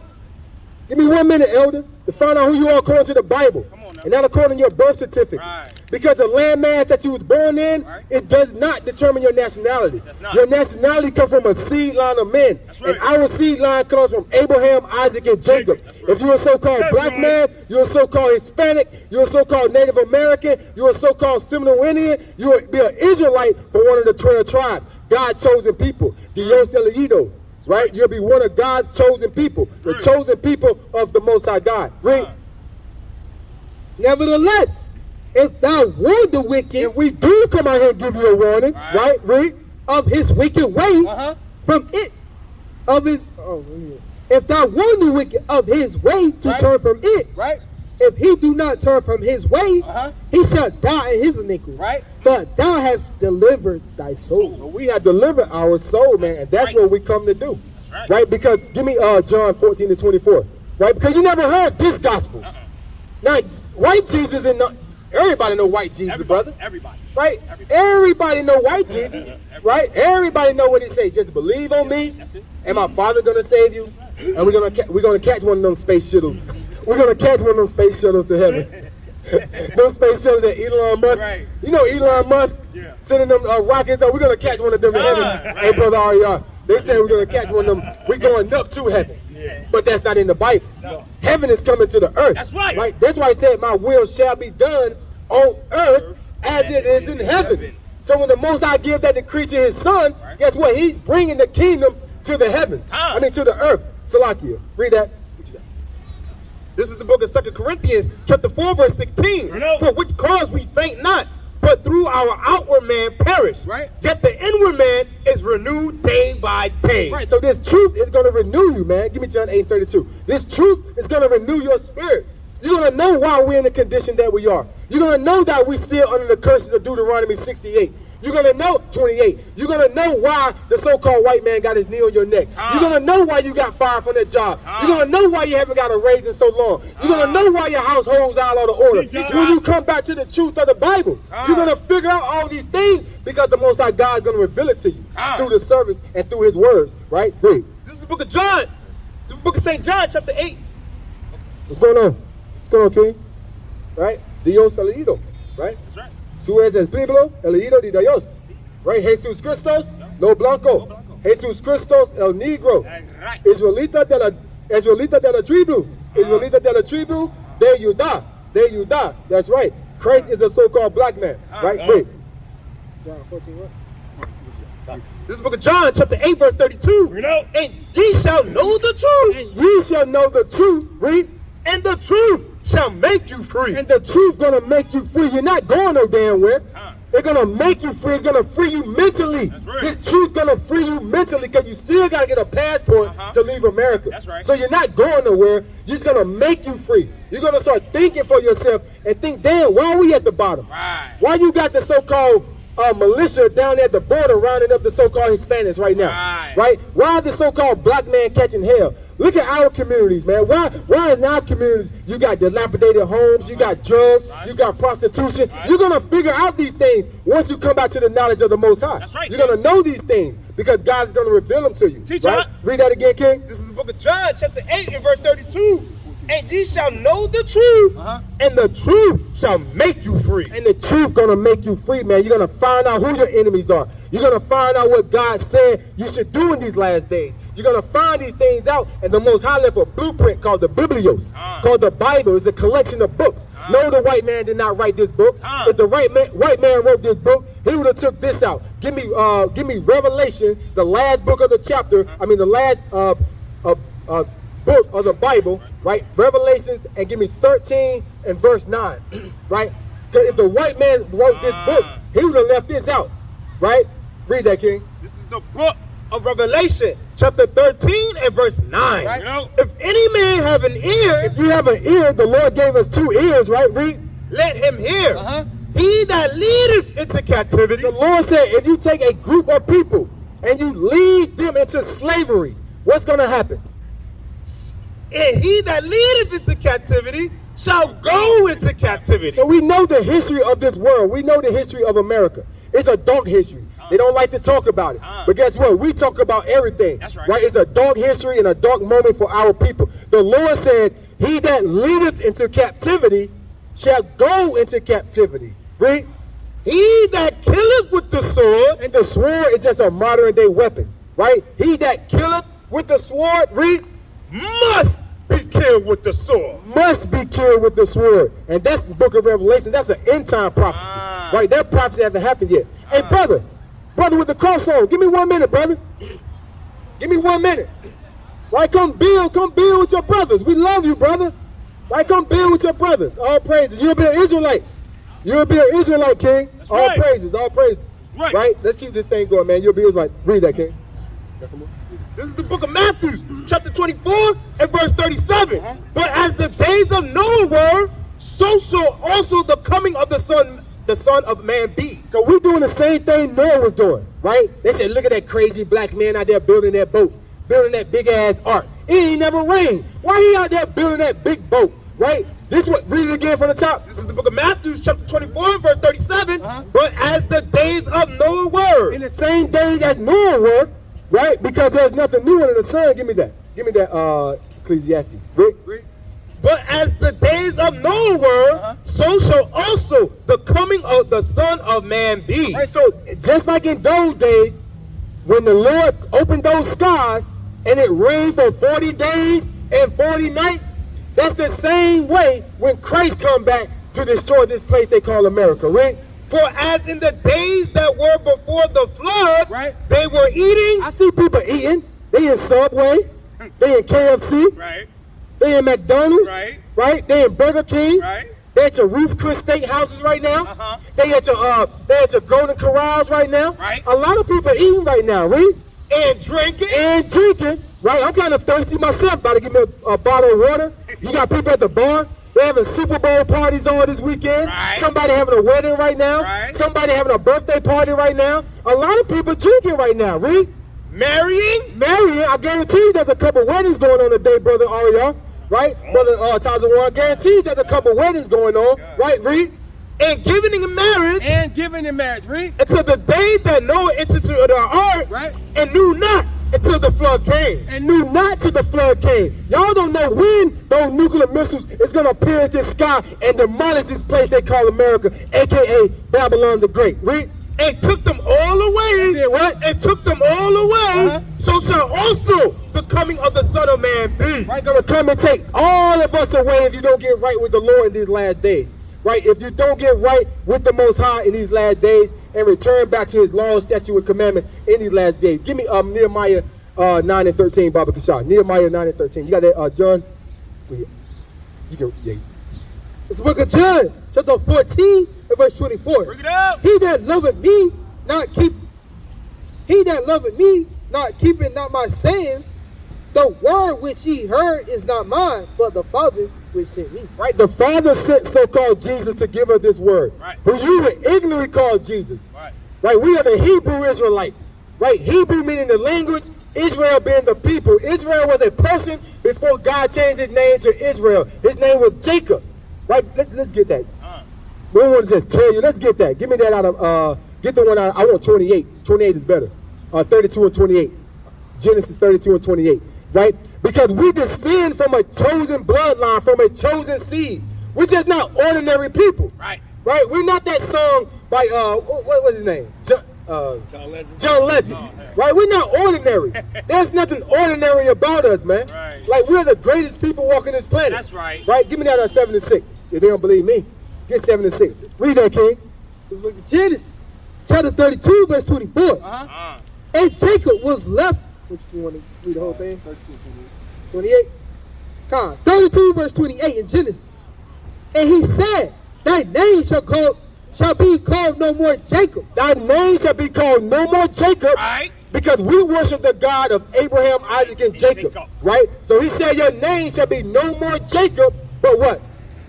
Give me 1 minute, Elder, to find out who you are according to the Bible. And not according to your birth certificate. Right. Because the landmass that you was born in, it does not determine your nationality. Your nationality comes from a seed line of men. And our seed line comes from Abraham, Isaac, and Jacob. If you're a so-called black man, you're a so-called Hispanic, you're a so-called Native American, you're a so-called Seminole Indian, you'll be an Israelite for one of the 12 tribes. God's chosen people. Dios elegido. Right? You'll be one of God's chosen people. The chosen people of the Most High God. Read. Nevertheless, if thou warn the wicked, If we do come out here and give you a warning, right? Read. of his wicked way, from it, of his, if thou warn the wicked of his way to turn from it, if he do not turn from his way, he shall die in his iniquity. But thou hast delivered thy soul. But we have delivered our soul, man, and that's what we come to do. Right? Because, give me John 14:24. Right? Because you never heard this gospel. Now, white Jesus and everybody know white Jesus, brother. Everybody. Right? Everybody know white Jesus. Right? Everybody know what he say. Just believe on me, and my Father gonna save you, and we're gonna catch one of them space shuttles. We're gonna catch one of them space shuttles to heaven. Those space shuttles that Elon Musk. You know Elon Musk sending them rockets. We're gonna catch one of them to heaven. Hey, brother Ariar, they say we're gonna catch one of them. We're going up to heaven. But that's not in the Bible. Heaven is coming to the earth. That's right. That's why he said, my will shall be done on earth as it is in heaven. So when the Most High gives that decree to his son, guess what? He's bringing the kingdom to the heavens. I mean, to the earth. Salakia. Read that. What you got? This is the book of 2 Corinthians, chapter 4, verse 16. For which cause we faint not, but through our outward man perish. Yet the inward man is renewed day by day. So this truth is going to renew you, man. Give me John 8:32. This truth is going to renew your spirit. You're going to know why we're in the condition that we are. You're going to know that we still under the curses of Deuteronomy 68. You're going to know 28. You're going to know why the so-called white man got his knee on your neck. You're going to know why you got fired from that job. You're going to know why you haven't got a raise in so long. You're going to know why your household's out of order. When you come back to the truth of the Bible, you're going to figure out all these things because the Most High God is going to reveal it to you through the service and through his words, right? Read. This is the book of John. The book of St. John, chapter 8. What's going on? What's going on, King? Right? Dios elegido, right? That's right. Su es el pueblo elegido de Dios. Right? Jesus Christos, no blanco. Jesus Christos el Negro. That's right. Israelita de la tribu. Israelita de la tribu de Judá. De Judá. That's right. Christ is a so-called black man. Right? Wait. John 14, what? This is the book of John, chapter 8, verse 32. Bring it out. And ye shall know the truth. And ye shall know the truth. Read. And the truth shall make you free. And the truth gonna make you free. You're not going no damn where. It's gonna make you free. It's gonna free you mentally. right. This truth gonna free you mentally because you still gotta get a passport to leave America. That's right. So you're not going nowhere. You're just gonna make you free. You're gonna start thinking for yourself and think, damn, why are we at the bottom? Right. Why you got the so-called militia down there at the border rounding up the so-called Hispanics right now? Right? Why are the so-called black man catching hell? Look at our communities, man. Why is in our communities you got dilapidated homes, you got drugs, you got prostitution? You're gonna figure out these things once you come back to the knowledge of the Most High. That's right. You're gonna know these things because God is gonna reveal them to you. Teach right? us. Read that again, King. This is the book of John, chapter 8, and verse 32. And ye shall know the truth, and the truth shall make you free. And the truth gonna make you free, man. You're gonna find out who your enemies are. You're gonna find out what God said you should do in these last days. You're gonna find these things out, and the Most High left a blueprint called the Biblios, called the Bible. It's a collection of books. No, the white man did not write this book. If the white man wrote this book, he would have took this out. Give me Revelation, the last book of the chapter. I mean, the last book of the Bible, right? Revelations, and give me 13 and verse 9, right? Because if the white man wrote this book, he would have left this out, right? Read that, King. This is the book. Of Revelation, chapter 13 and verse 9. Right. You know? If any man have an ear, If you have an ear, the Lord gave us 2 ears, right? Read. let him hear. He that leadeth into captivity, The Lord said, if you take a group of people and you lead them into slavery, what's going to happen? and he that leadeth into captivity shall go into captivity. So we know the history of this world. We know the history of America. It's a dark history. They don't like to talk about it. But guess what? We talk about everything. That's right. It's a dark history and a dark moment for our people. The Lord said, he that leadeth into captivity shall go into captivity. Read. He that killeth with the sword, And the sword is just a modern day weapon, right? He that killeth with the sword, read, must be killed with the sword. must be killed with the sword. And that's the book of Revelation. That's an end time prophecy, right? That prophecy hasn't happened yet. Hey, brother with the cross on, give me 1 minute, brother. Give me 1 minute. Right, come build with your brothers. We love you, brother. Right, come build with your brothers. All praises. You'll be an Israelite. You'll be an Israelite, King. That's All right. praises, all praises. Right. Let's keep this thing going, man. You'll be an Israelite. Read that, King. Got some more? This is the book of Matthew, chapter 24 and verse 37. But as the days of Noah were, so shall also the coming of the Son of Man be. Because we're doing the same thing Noah was doing, right? They said, look at that crazy black man out there building that boat, building that big-ass ark. It ain't never rained. Why he out there building that big boat, right? This what, read it again from the top. This is the book of Matthew, chapter 24 and verse 37. But as the days of Noah were, In the same days as Noah were, right? Because there's nothing new under the sun. Give me that. Give me that Ecclesiastes. Read. but as the days of Noah were, so shall also the coming of the Son of Man be. Right, so just like in those days, when the Lord opened those skies and it rained for 40 days and 40 nights, that's the same way when Christ come back to destroy this place they call America, right? For as in the days that were before the flood, Right. they were eating. I see people eating. They in Subway, they in KFC, Right. they in McDonald's, Right. They in Burger King, Right. they at your Ruth Chris Steakhouses right now. They at your Golden Corrals right now. Right. A lot of people eating right now, right? And drinking. Right? I'm kind of thirsty myself. About to give me a bottle of water. You got people at the bar. They're having Super Bowl parties on this weekend. Right. Somebody having a wedding right now. Right. Somebody having a birthday party right now. A lot of people drinking right now, right? Marrying. I guarantee you there's a couple weddings going on today, Brother Ariel. Right? Brother Tazawan, I guarantee you there's a couple weddings going on. Right, Reed? And giving in marriage And giving in marriage. Read. until the day that Noah entered into the ark, Right. and knew not until the flood came. And knew not till the flood came. Y'all don't know when those nuclear missiles is going to appear in this sky and demolish this place they call America, a.k.a. Babylon the Great. Read. and took them all away. did what? And took them all away. So shall also the coming of the Son of Man be. Right, gonna come and take all of us away if you don't get right with the Lord in these last days. Right, if you don't get right with the Most High in these last days and return back to His laws, statutes, and commandments in these last days. Give me Nehemiah 9 and 13, Baba Kashah. Nehemiah 9 and 13. You got that, John? You can, yeah. It's the book of John, chapter 14, and verse 24. Bring it up. He that loveth me, not keeping not my sayings, the word which ye heard is not mine, but the Father which sent me. Right, the Father sent so-called Jesus to give us this word, Right. who you would ignorantly call Jesus. Right. Right, we are the Hebrew Israelites. Right, Hebrew meaning the language, Israel being the people. Israel was a person before God changed his name to Israel. His name was Jacob. Right, let's get that. We don't want to just tell you. Let's get that. Give me that out of, get the one out. I want 28. 28 is better. 32 and 28. Genesis 32 and 28. Right? Because we descend from a chosen bloodline, from a chosen seed. We're just not ordinary people. Right. Right? We're not that song by, what was his name? John Legend. John Legend. Right? We're not ordinary. There's nothing ordinary about us, man. Right. Like, we're the greatest people walking this planet. That's right. Right? Give me that 7 and 6. If they don't believe me, get 7 and 6. Read that, King. It's the book of Genesis, chapter 32, verse 24. And Jacob was left. Which you want to read the whole thing? 28. Come on. 32, verse 28 in Genesis. And he said, thy name shall be called no more Jacob. Thy name shall be called no more Jacob. Right. Because we worship the God of Abraham, Isaac, and Jacob. Right? So he said your name shall be no more Jacob, but what?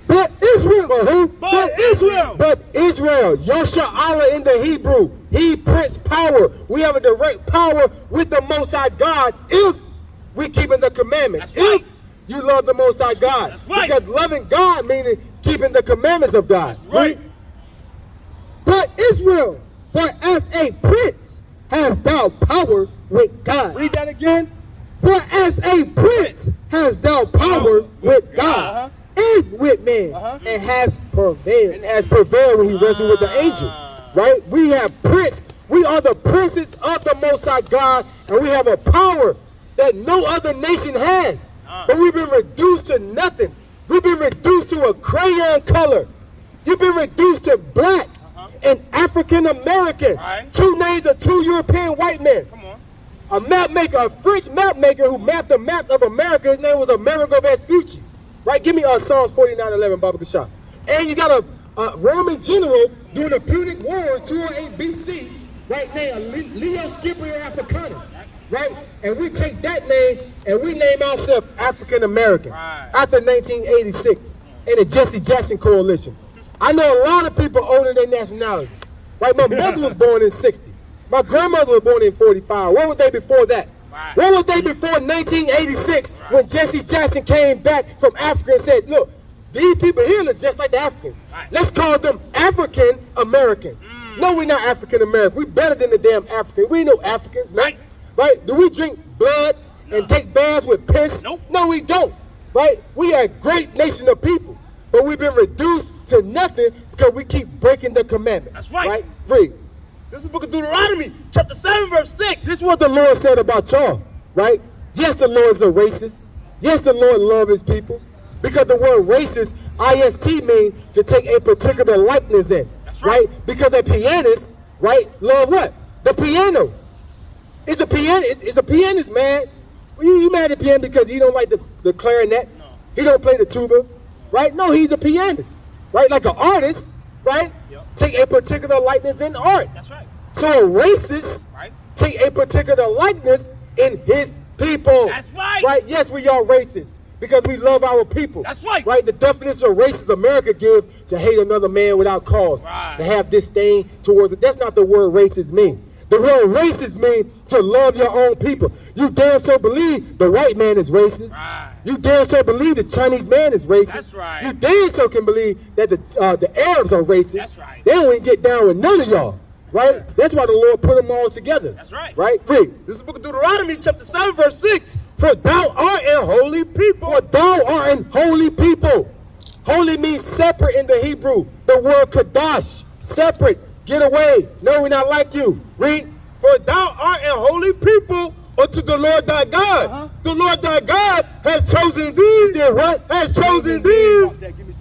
But Israel. But who? But Israel. But Israel. Yosha Allah in the Hebrew. He Prince power. We have a direct power with the Most High God if we keeping the commandments. That's right. If you love the Most High God. That's right. Because loving God meaning keeping the commandments of God. Right. But Israel, for as a prince hast thou power with God. Read that again. For as a prince hast thou power with God and with men, and has prevailed. And has prevailed when he wrestled with the angel. Right? We have prince. We are the princes of the Most High God, and we have a power that no other nation has. But we've been reduced to nothing. We've been reduced to a crayon color. You've been reduced to black and African American. Right. Two names of two European white men. Come on. A map maker, a French map maker who mapped the maps of America. His name was Amerigo Vespucci. Right? Give me Psalms 49:11, Baba Kashah. And you got a Roman general during the Punic Wars, 208 BC, right, named Leo Scipio Africanus. Right? And we take that name and we name ourselves African American after 1986 in the Jesse Jackson Coalition. I know a lot of people older than nationality. Right? My mother was born in 60. My grandmother was born in 45. What was they before that? Right. What was they before 1986 when Jesse Jackson came back from Africa and said, look, these people here look just like the Africans. Right. Let's call them African Americans. No, we're not African American. We're better than the damn Africans. We ain't no Africans, man. Right? Do we drink blood and take baths with piss? Nope. No, we don't. Right? We are a great nation of people. But we've been reduced to nothing because we keep breaking the commandments. That's right. Read. This is the book of Deuteronomy, chapter 7, verse 6. This is what the Lord said about y'all, right? Yes, the Lord is a racist. Yes, the Lord loves his people. Because the word racist, IST, means to take a particular likeness in. That's right. Because a pianist, right, love what? The piano. It's a pianist, man. You mad at the pianist because he don't like the clarinet? No. He don't play the tuba, right? No, he's a pianist, right? Like an artist, right? Yep. Take a particular likeness in art. That's right. So a racist take a particular likeness in his people. That's right. Right? Yes, we are racist because we love our people. That's right. Right? The definition of racist America gives to hate another man without cause. Right. To have disdain towards it. That's not the word racist mean. The word racist means to love your own people. You damn sure believe the white man is racist. Right. You damn sure believe the Chinese man is racist. That's right. You damn sure can believe that the Arabs are racist. That's right. They don't even get down with none of y'all. Right? That's why the Lord put them all together. That's right. Right? Read. This is the book of Deuteronomy, chapter 7, verse 6. For thou art an holy people. For thou art an holy people. Holy means separate in the Hebrew. The word kadash, separate, Get away. No, we're not like you. Read. For thou art a holy people unto the Lord thy God. The Lord thy God has chosen thee. Did what? Has chosen thee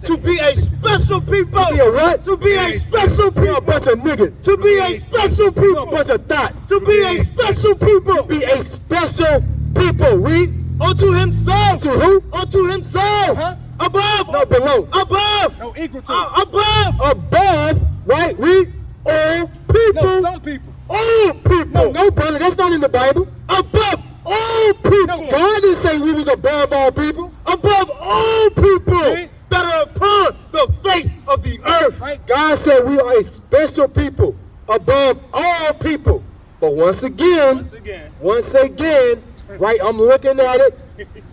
to be a special people. To be a what? To be a special You're people. a bunch of niggas. To be a special You're people. a bunch of thoughts. To be a special people. Be a special people. Read. Unto himself. To who? Unto himself. Above. No, below. Above. No, equal to. Above. Above. Right? Read. All people. No, some people. All people. No, brother. That's not in the Bible. Above all people. No, God didn't say we was above all people. Above all people Right. that are upon the face of the earth. Right. God said we are a special people above all people. But once again, right, I'm looking at it.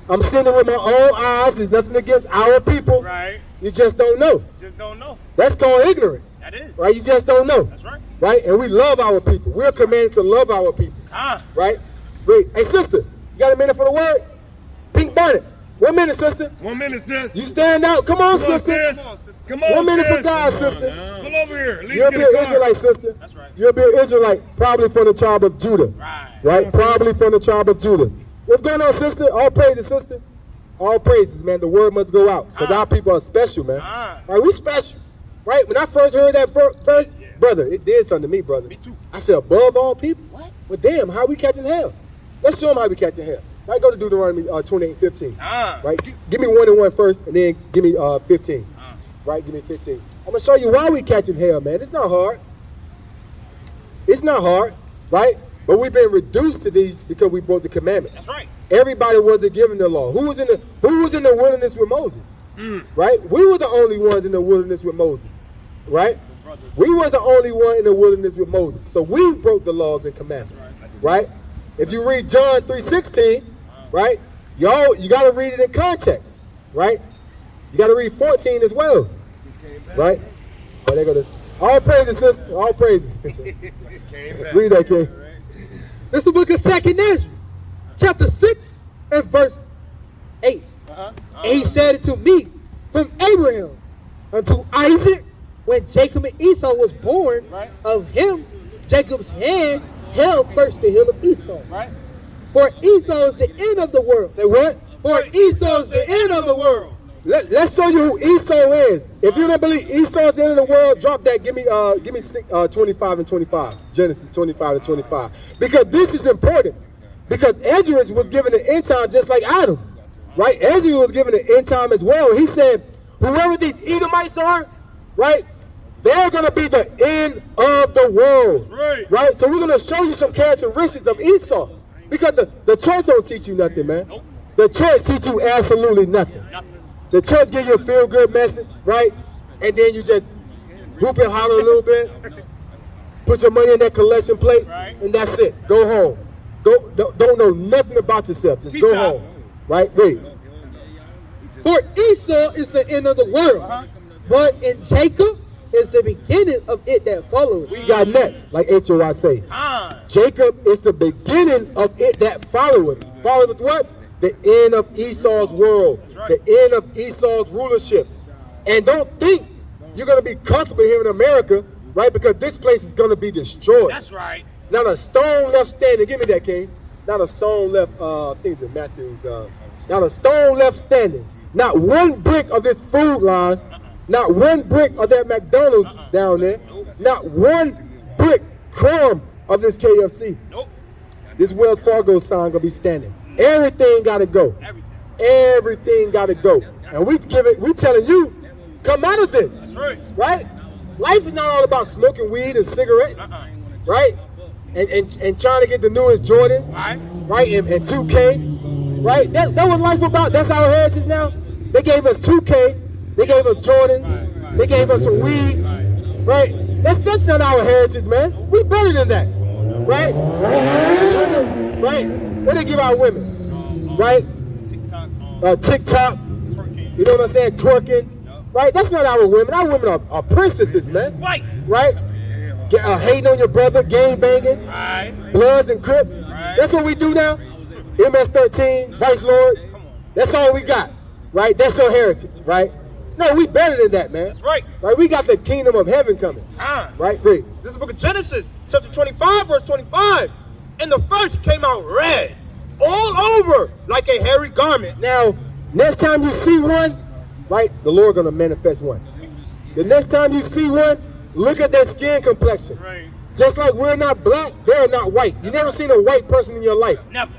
I'm seeing it with my own eyes. There's nothing against our people. Right. You just don't know. Just don't know. That's called ignorance. That is. Right? You just don't know. That's right. Right? And we love our people. We're commanded to love our people. Ah. Right? Wait, hey sister, you got a minute for the word? Pink bonnet. 1 minute, sister. 1 minute, sis. You stand out. Come on, Come on, sister. sis. Come on, 1 minute for sis. God, sister. Pull over here. At least You'll be get an a car. Israelite, sister. That's right. You'll be an Israelite, probably from the tribe of Judah. Right. Right? Probably from the tribe of Judah. What's going on, sister? All praises, sister. All praises, man. The word must go out. Because our people are special, man. Right? We special. Right? When I first heard that first, brother, it did something to me, brother. Me too. I said, above all people? What? Well, damn, how are we catching hell? Let's show them how we catching hell. Right? Go to Deuteronomy 28:15. Right? Give me 1 and 1 first, and then give me 15. Right? Give me 15. I'm going to show you why we catching hell, man. It's not hard. It's not hard, right? But we've been reduced to these because we broke the commandments. That's right. Everybody wasn't given the law. Who was in the wilderness with Moses? Right? We were the only ones in the wilderness with Moses. Right? We was the only one in the wilderness with Moses. So we broke the laws and commandments. Right? If you read John 3:16, right? You got to read it in context. Right? You got to read 14 as well. Right? Oh, there go this. All praises, sister. All praises. Read that, King. This is the book of 2nd Ezra, chapter 6 and verse 8. And he said it to me from Abraham unto Isaac, when Jacob and Esau was born, of him Jacob's hand held first the hill of Esau. Right. For Esau is the end of the world. Say what? For Esau is the end of the world. Let's show you who Esau is. If you don't believe Esau's the end of the world, drop that. Give me 25 and 25. Genesis 25 and 25. Because this is important. Because Ezra was given the end time just like Adam. Right? Ezra was given the end time as well. He said, whoever these Edomites are, right? They're going to be the end of the world. Right? So we're going to show you some characteristics of Esau. Because the church don't teach you nothing, man. The church teach you absolutely nothing. The church give you a feel-good message, right? And then you just hoop and holler a little bit, put your money in that collection plate, and that's it. Go home. Don't know nothing about yourself. Just go home. Right? Wait. For Esau is the end of the world, but in Jacob is the beginning of it that followed. We got next, like HOI say. Jacob is the beginning of it that followeth. Followeth what? The end of Esau's world. The end of Esau's rulership. And don't think you're going to be comfortable here in America, right? Because this place is going to be destroyed. That's right. Not a stone left standing. Give me that, King. Not a stone left, things in Matthews. Not a stone left standing. Not one brick of this food line. Not one brick of that McDonald's down there. Not one brick crumb of this KFC. This Wells Fargo sign gonna be standing. Everything gotta go. Everything gotta go. And we telling you, come out of this. Right? Life is not all about smoking weed and cigarettes. Right? And trying to get the newest Jordans. Right? And 2K. Right? That what life about. That's our heritage now. They gave us 2K. They gave us Jordans. They gave us some weed. Right? That's not our heritage, man. We better than that. Right? Right? What they give our women? Right? TikTok. You know what I'm saying? Twerking. Right? That's not our women. Our women are princesses, man. Right. Right? Hating on your brother, gang banging. Right. Bloods and Crips. That's what we do now. MS-13, Vice Lords. That's all we got. Right? That's your heritage. Right? No, we better than that, man. That's right. Right? We got the kingdom of heaven coming. Right? Read. This is the book of Genesis, chapter 25, verse 25. And the first came out red, all over like a hairy garment. Now, next time you see one, right, the Lord gonna manifest one. The next time you see one, look at their skin complexion. Right. Just like we're not black, they're not white. You never seen a white person in your life. Never.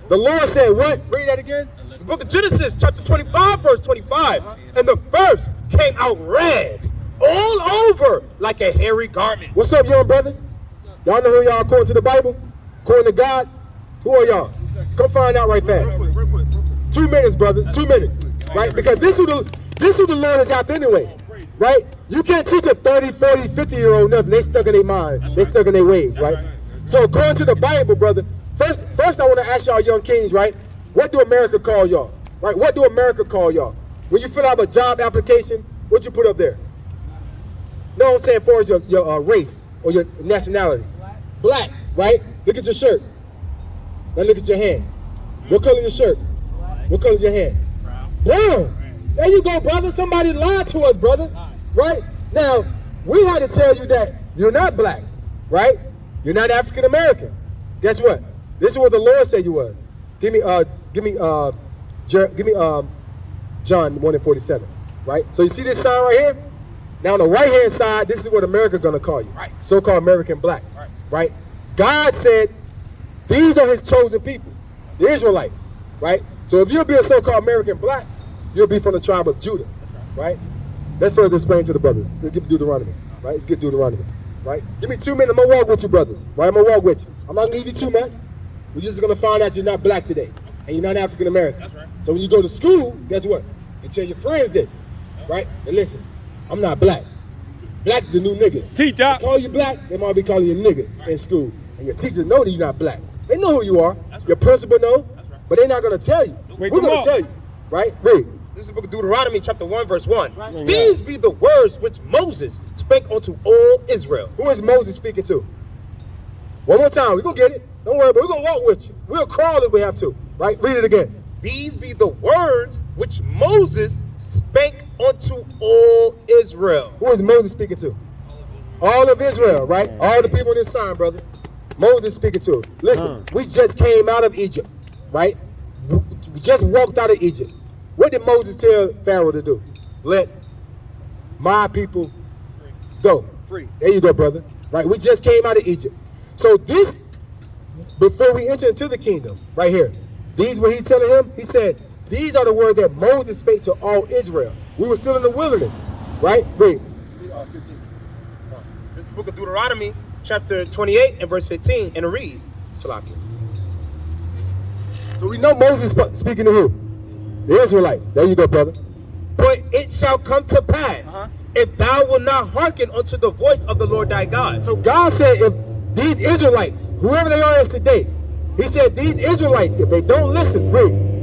The Lord said what? Read that again. The book of Genesis, chapter 25, verse 25. And the first came out red, all over like a hairy garment. What's up, young brothers? Y'all know who y'all according to the Bible? According to God? Who are y'all? Come find out right fast. 2 minutes, brothers. 2 minutes. Right? Because this who the Lord is after anyway. Right? You can't teach a 30, 40, 50-year-old nothing. They stuck in their mind. They stuck in their ways, right? So according to the Bible, brother, first I want to ask y'all young kings, right? What do America call y'all? Right? What do America call y'all? When you fill out a job application, what you put up there? No, I'm saying for your race or your nationality. Black, right? Look at your shirt. Now look at your hand. What color is your shirt? What color is your hand? Brown. There you go, brother. Somebody lied to us, brother. Right? Now, we had to tell you that you're not black, right? You're not African American. Guess what? This is what the Lord said you was. Give me John 1:47, right? So you see this sign right here? Now on the right hand side, this is what America gonna call you. Right. So-called American black. Right? God said these are his chosen people, the Israelites, right? So if you'll be a so-called American black, you'll be from the tribe of Judah, right? Let's further explain to the brothers. Let's get Deuteronomy, right? Let's get Deuteronomy, right? Give me 2 minutes, I'm gonna walk with you, brothers, right? I'm gonna walk with you. I'm not gonna give you 2 months. We're just gonna find out you're not black today, and you're not African American. That's right. So when you go to school, guess what? You tell your friends this, right? And listen, I'm not black. Black the new nigga. Teach They up. call you black, they might be calling you nigga in school. And your teachers know that you're not black. They know who you are. Your principal know, but they're not gonna tell you. Wait, We're come gonna on. tell you, right? Read. This is the book of Deuteronomy, chapter 1, verse 1. These be the words which Moses spake unto all Israel. Who is Moses speaking to? One more time, we're gonna get it. Don't worry, but we're gonna walk with you. We'll crawl if we have to, right? Read it again. These be the words which Moses spake unto all Israel. Who is Moses speaking to? All of Israel, right? All the people in this sign, brother. Moses speaking to. Listen, we just came out of Egypt, right? We just walked out of Egypt. What did Moses tell Pharaoh to do? Let my people go. Free. There you go, brother. Right? We just came out of Egypt. So this, before we enter into the kingdom, right here, these what he's telling him, he said, these are the words that Moses spake to all Israel. We were still in the wilderness, right? Read. This is the book of Deuteronomy, chapter 28 and verse 15, and it reads, Salakia. So we know Moses speaking to who? The Israelites. There you go, brother. But it shall come to pass, if thou wilt not hearken unto the voice of the Lord thy God. So God said if these Israelites, whoever they are today, he said these Israelites, if they don't listen, read.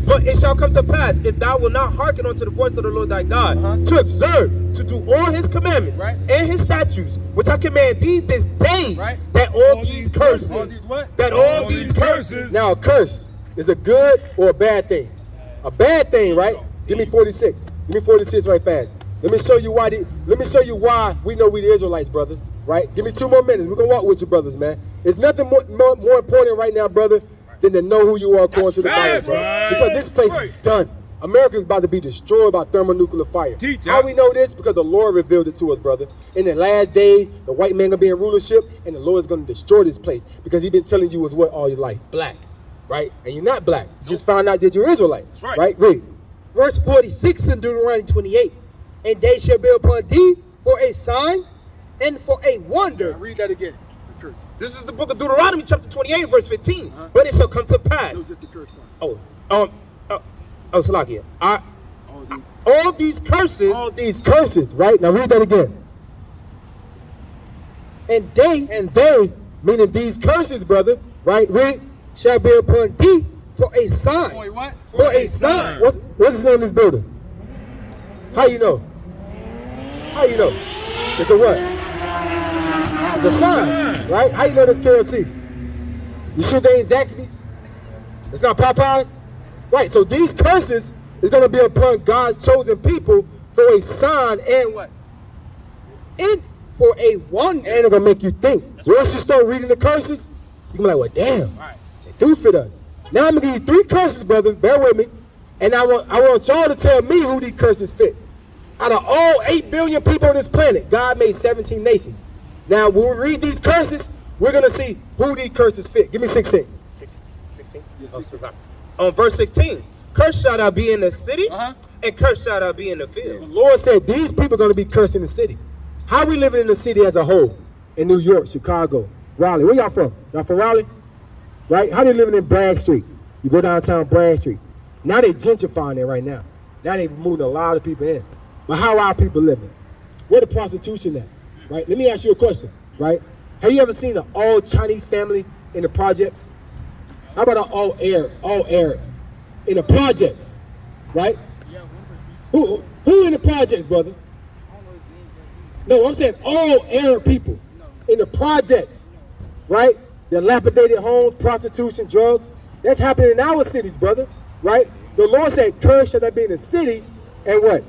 But it shall come to pass, if thou wilt not hearken unto the voice of the Lord thy God, to observe, to do all his commandments and his statutes, which I command thee this day, that all these curses, Now a curse is a good or a bad thing. A bad thing, right? Give me 46. Give me 46 right fast. Let me show you why we know we the Israelites, brothers. Right? Give me 2 more minutes. We're gonna walk with you, brothers, man. It's nothing more important right now, brother, than to know who you are according to the Bible, bro. right. Because this place is done. America's about to be destroyed by thermonuclear fire. Teach How us. we know this? Because the Lord revealed it to us, brother. In the last days, the white man gonna be in rulership, and the Lord is gonna destroy this place because he's been telling you was what all your life? Black, right? And you're not black. You just found out that you're Israelite, right? Read. Verse 46 in Deuteronomy 28. And they shall be upon thee for a sign and for a wonder. Read that again. This is the book of Deuteronomy, chapter 28, verse 15. But it shall come to pass. Salakia. All these curses. Right? Now read that again. And they, Meaning these curses, brother. Right? Read. shall be upon thee for a sign. Boy, what? For a sign. What's his name in this building? How you know? How you know? It's a what? It's a sign, right? How you know this KFC? You sure they ain't Zaxby's? It's not Popeyes? Right, so these curses is going to be upon God's chosen people for a sign and what? And for a wonder. And it's going to make you think. Once you start reading the curses, you're going to be like, well, damn, they do fit us. Now I'm going to give you 3 curses, brother. Bear with me. And I want y'all to tell me who these curses fit. Out of all 8 billion people on this planet, God made 17 nations. Now, when we read these curses, we're going to see who these curses fit. Give me 16. 16? On verse 16, cursed shall thou be in the city, and cursed shall thou be in the field. The Lord said these people are going to be cursed in the city. How we living in the city as a whole? In New York, Chicago, Raleigh. Where y'all from? Y'all from Raleigh? Right? How they living in Bragg Street? You go downtown Bragg Street. Now they gentrifying there right now. Now they've moved a lot of people in. But how are people living? Where the prostitution at? Right? Let me ask you a question, right? Have you ever seen an all Chinese family in the projects? How about an all Arabs in the projects, right? Who in the projects, brother? No, I'm saying all Arab people in the projects, right? The dilapidated homes, prostitution, drugs. That's happening in our cities, brother, right? The Lord said, cursed shall that be in the city, and what?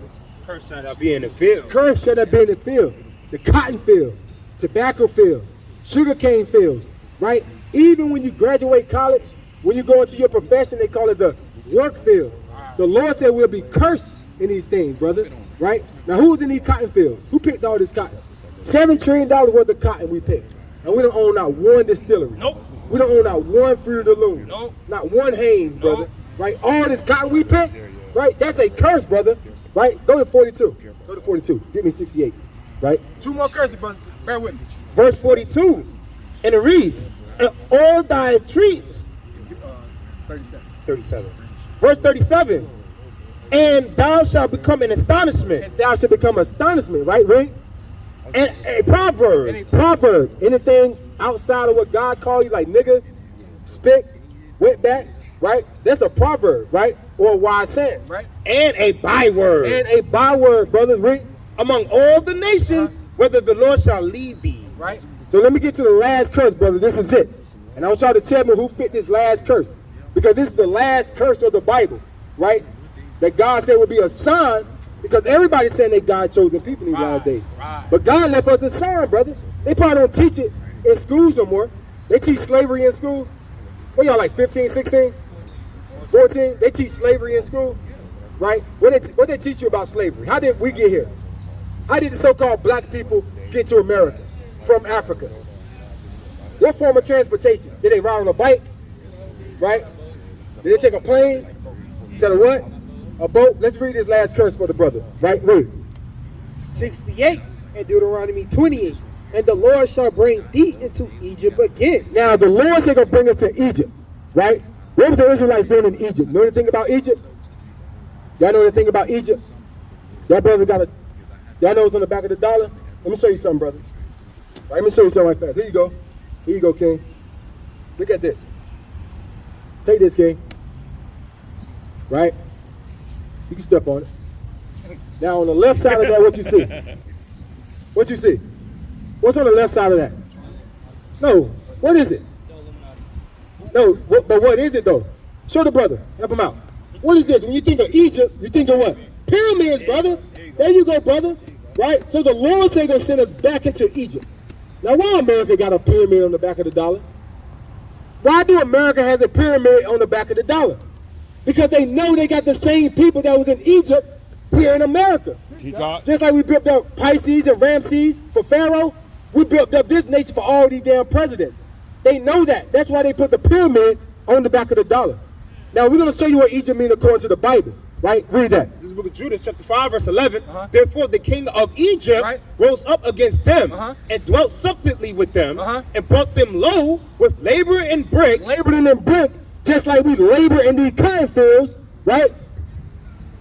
Cursed shall thou be in the field. Cursed shall that be in the field. The cotton field, tobacco field, sugarcane fields, right? Even when you graduate college, when you go into your profession, they call it the work field. The Lord said we'll be cursed in these things, brother, right? Now, who's in these cotton fields? Who picked all this cotton? $7 trillion worth of cotton we picked. And we don't own not one distillery. Nope. We don't own not one Fruit of the Loom. Nope. Not one Haynes, brother. Right? All this cotton we picked, right? That's a curse, brother. Right? Go to 42. Go to 42. Give me 68. Right? 2 more curses, brothers. Bear with me. Verse 42, and it reads, and all thy trees, 37. Verse 37, and thou shalt become an astonishment. And thou shalt become astonishment, right? Right? And a proverb. Proverb. Anything outside of what God called you, like nigga, spit, wetback, right? That's a proverb, right? Or a wise saying, right? And a byword. And a byword, brother. Read. Among all the nations, whether the Lord shall lead thee. Right? So let me get to the last curse, brother. This is it. And I want y'all to tell me who fit this last curse. Because this is the last curse of the Bible, right? That God said would be a sign, because everybody's saying they God chosen people in these last days. But God left us a sign, brother. They probably don't teach it in schools no more. They teach slavery in school. What y'all like 15, 16, 14? They teach slavery in school, right? What they teach you about slavery? How did we get here? How did the so-called black people get to America from Africa? What form of transportation? Did they ride on a bike? Right? Did they take a plane? Instead of what? A boat? Let's read this last curse for the brother. Right? Read. 68 and Deuteronomy 28. And the Lord shall bring thee into Egypt again. Now the Lord said gonna bring us to Egypt. Right? What were the Israelites doing in Egypt? Know anything about Egypt? Y'all know anything about Egypt? Y'all brother got a... Y'all know what's on the back of the dollar? Let me show you something, brother. Right, let me show you something right fast. Here you go. Here you go, King. Look at this. Take this, King. Right? You can step on it. Now, on the left side of that, what you see? What you see? What's on the left side of that? No. What is it? No, but what is it, though? Show the brother. Help him out. What is this? When you think of Egypt, you think of what? Pyramids, brother. There you go, brother. Right? So the Lord said gonna send us back into Egypt. Now, why America got a pyramid on the back of the dollar? Why do America has a pyramid on the back of the dollar? Because they know they got the same people that was in Egypt here in America. Just like we built up Pisces and Ramses for Pharaoh, we built up this nation for all these damn presidents. They know that. That's why they put the pyramid on the back of the dollar. Now, we're going to show you what Egypt means according to the Bible. Right? Read that. This is the book of Judah, chapter 5, verse 11. Therefore, the king of Egypt rose up against them and dwelt subtly with them and brought them low with labor and brick. Laboring in brick, just like we labor in these cotton fields, right?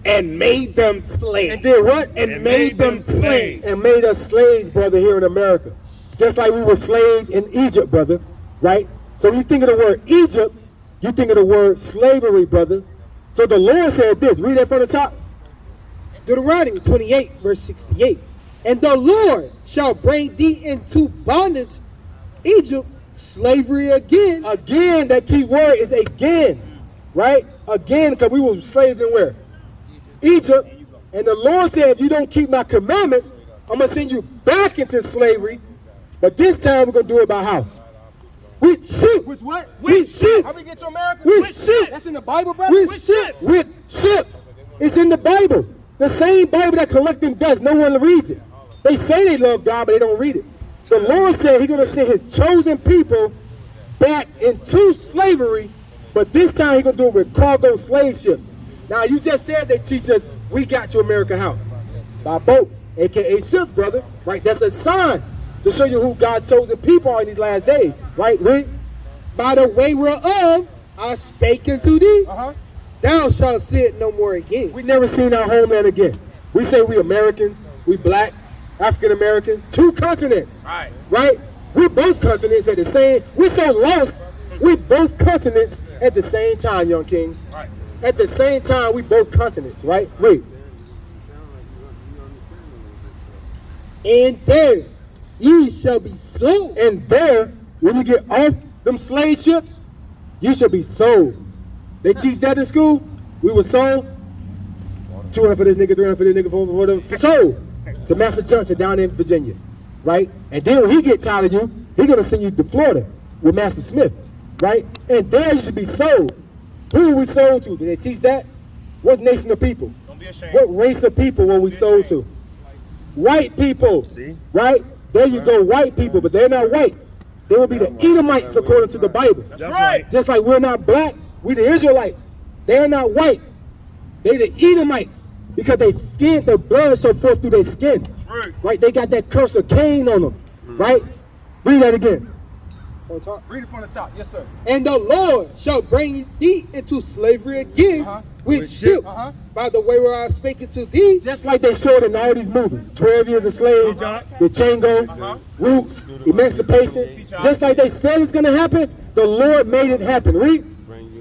And made them slaves. And did what? And made them slaves. And made us slaves, brother, here in America. Just like we were slaves in Egypt, brother, right? So when you think of the word Egypt, you think of the word slavery, brother. So the Lord said this. Read that from the top. Deuteronomy 28, verse 68. And the Lord shall bring thee into bondage, Egypt, slavery again. Again, that key word is again, right? Again, because we were slaves in where? Egypt, and the Lord said, if you don't keep my commandments, I'm going to send you back into slavery. But this time we're going to do it by how? With ships. With what? With ships. How we get to America? With ships. That's in the Bible, brother? With ships. With ships. It's in the Bible. The same Bible that collecting dust. No one reads it. They say they love God, but they don't read it. The Lord said he's going to send his chosen people back into slavery, but this time he's going to do it with cargo slave ships. Now, you just said they teach us we got to America how? By boats, a.k.a. ships, brother. Right? That's a sign to show you who God's chosen people are in these last days. Right? Read. By the way whereof I spake unto thee, thou shalt see it no more again. We never seen our homeland again. We say we Americans, we black, African Americans, 2 continents. Right. Right? We're both continents at the same. We're so lost. We both continents at the same time, young kings. Right. At the same time, we both continents. Right? Read. And there ye shall be sold. And there, when you get off them slave ships, you shall be sold. They teach that in school. We were sold. 200 for this nigga, 300 for this nigga, 400 for sold to Master Johnson down in Virginia, right? And then when he get tired of you, he gonna send you to Florida with Master Smith, right? And there you should be sold. Who are we sold to? Did they teach that? What nation of people? Don't be ashamed. What race of people were we sold to? White people, right? There you go, white people, but they're not white. They will be the Edomites according to the Bible. That's right. Just like we're not black, we the Israelites. They're not white. They the Edomites because they skin, their blood shall forth through their skin. Right? They got that curse of Cain on them. Right? Read that again. Read it from the top. Yes, sir. And the Lord shall bring thee into slavery again with ships. By the way where I spake it to thee. Just like they showed in all these movies. 12 Years a Slave, the Django, Roots, Emancipation. Just like they said it's going to happen, the Lord made it happen. Read.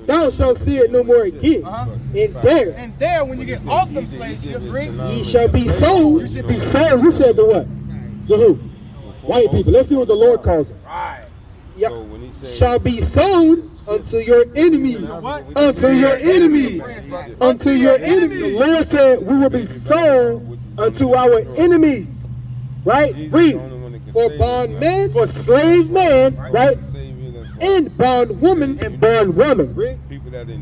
Thou shalt see it no more again. And there when you get off them slave ships, read. ye shall be sold. You should be sold. Who said to what? To who? White people. Let's see what the Lord calls them. Yep. Shall be sold unto your enemies. Unto your enemies. Unto your enemies. The Lord said we will be sold unto our enemies. Right? Read. For bondmen, For slave man, right? and bondwoman, And bondwoman. Read.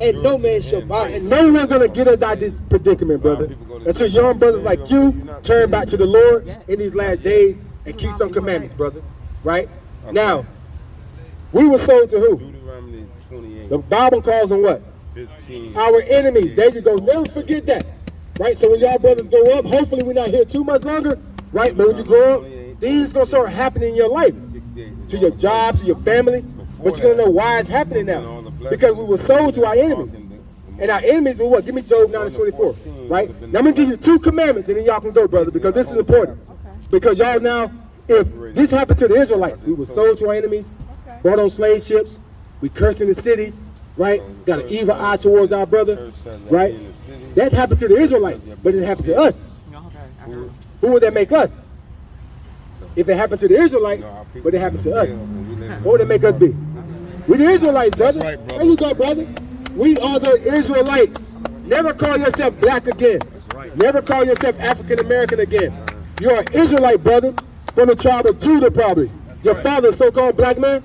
and no man shall buy it. And no one's gonna get us out of this predicament, brother. Until young brothers like you turn back to the Lord in these last days and keep some commandments, brother. Right? Now, we were sold to who? Deuteronomy 28, The Bible calls them what? 15. Our enemies. There you go. Never forget that. Right? So when y'all brothers go up, hopefully we're not here too much longer. Right? But when you grow up, things gonna start happening in your life. To your job, to your family. But you're gonna know why it's happening now. Because we were sold to our enemies. And our enemies were what? Give me Job 9:24. Right? Now I'm gonna give you 2 commandments and then y'all can go, brother, because this is important. Because y'all now, if this happened to the Israelites, we were sold to our enemies, brought on slave ships, we cursing the cities, right? Got an evil eye towards our brother, right? That happened to the Israelites, but it happened to us. Who would that make us? If it happened to the Israelites, but it happened to us, what would it make us be? We the Israelites, brother. There you go, brother. We are the Israelites. Never call yourself black again. Never call yourself African American again. You're an Israelite, brother, from the tribe of Judah, probably. Your father's so-called black man.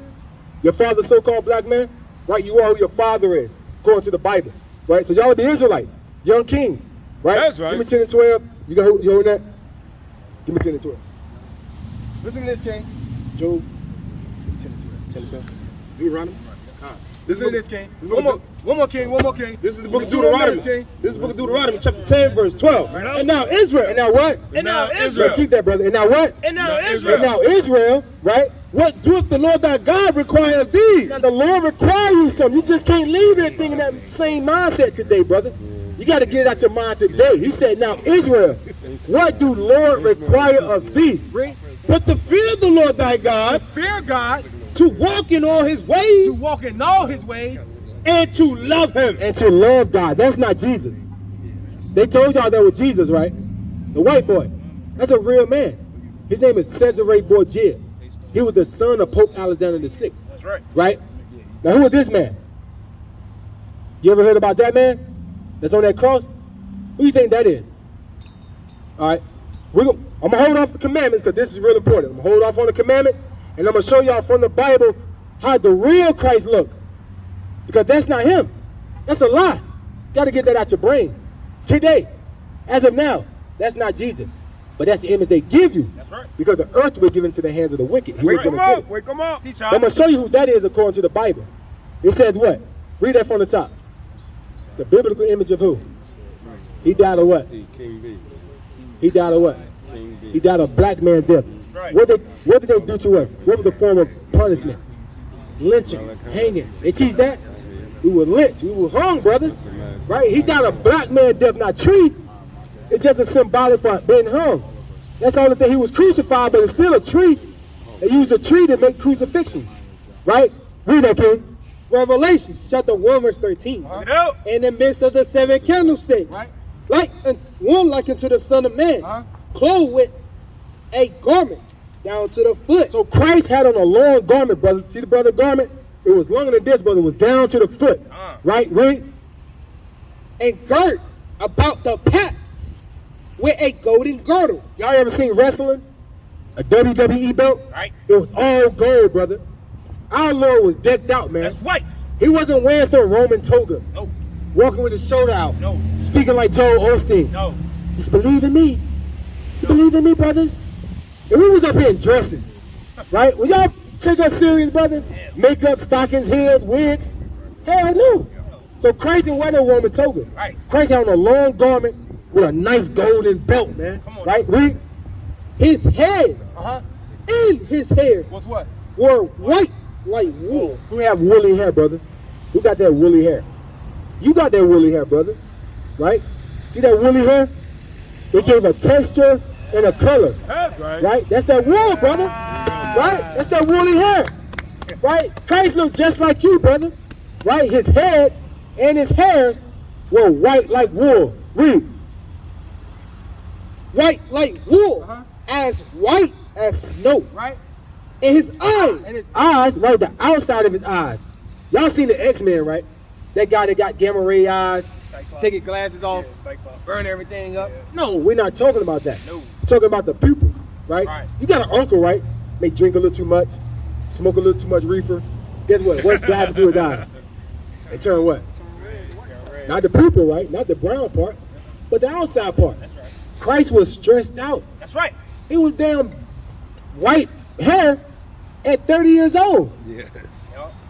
Your father's so-called black man, right? You are who your father is, according to the Bible, right? So y'all are the Israelites, young kings, right? That's right. Give me 10 and 12. You hold that? Give me 10 and 12. Listen to this, King. Job. 10 and 12. 10 and 12. Deuteronomy. Listen to this, King. One more, King. One more, King. This is the book of Deuteronomy. This is the book of Deuteronomy, chapter 10, verse 12. And now Israel. And now what? And now Now Israel. keep that, brother. And now what? And now And Israel. now Israel, right? What doeth the Lord thy God require of thee? Now the Lord require you something. You just can't leave it thinking that same mindset today, brother. You got to get it out your mind today. He said, now Israel, what do Lord require of thee? But to fear the Lord thy God, Fear God, to walk in all his ways, to walk in all his ways, and to love him. And to love God. That's not Jesus. They told y'all that was Jesus, right? The white boy. That's a real man. His name is Cesare Borgia. He was the son of Pope Alexander VI. That's right. Right? Now who is this man? You ever heard about that man? That's on that cross? Who do you think that is? All right. I'm going to hold off the commandments because this is real important. I'm going to hold off on the commandments, and I'm going to show y'all from the Bible how the real Christ looked. Because that's not him. That's a lie. Got to get that out your brain. Today, as of now, that's not Jesus. But that's the image they give you. That's right. Because the earth was given to the hands of the wicked. He was going to get it. Wake 'em up. Teach I'm going to show you who that is according to the Bible. It says what? Read that from the top. The biblical image of who? He died of what? King B. He died of what? King B. He died of black man death. Right. What did they do to us? What was the form of punishment? Lynching, hanging. They teach that? We were lynched. We were hung, brothers. Right? He died of black man death, not tree. It's just a symbolic for being hung. That's the only thing. He was crucified, but it's still a tree. They used a tree to make crucifixions. Right? Read that, King. Revelation chapter 1 verse 13. Get out. In the midst of the 7 candlesticks, like one like unto the Son of Man, clothed with a garment down to the foot. So Christ had on a long garment, brother. See the brother garment? It was longer than this, brother. It was down to the foot. Right? Read. And girt about the paps with a golden girdle. Y'all ever seen wrestling? A WWE belt? Right. It was all gold, brother. Our Lord was decked out, man. That's white. He wasn't wearing some Roman toga. No. Walking with his shoulder out. No. Speaking like Joel Osteen. No. Just believe in me. Just believe in me, brothers. And we was up here in dresses. Right? Would y'all take us serious, brother? Makeup, stockings, heels, wigs? Hell no. So Christ didn't wear no Roman toga. Right. Christ had on a long garment with a nice golden belt, man. Come on. Right? Read. His head and his hair What's what? were white like wool. Who have woolly hair, brother? Who got that woolly hair? You got that woolly hair, brother. Right? See that woolly hair? It gave a texture and a color. That's right. Right? That's that wool, brother. Right? That's that woolly hair. Right? Christ looked just like you, brother. Right? His head and his hairs were white like wool. Read. White like wool, as white as snow. Right. And his eyes, And his eyes, right, the outside of his eyes. Y'all seen the X-Men, right? That guy that got gamma ray eyes, take his glasses off, burn everything up. No, we're not talking about that. No. We're talking about the pupil, right? Right. You got an uncle, right? May drink a little too much, smoke a little too much reefer. Guess what? What happened to his eyes? They turn what? Not the pupil, right? Not the brown part, but the outside part. That's right. Christ was stressed out. That's right. He was damn white hair at 30 years old. Yeah.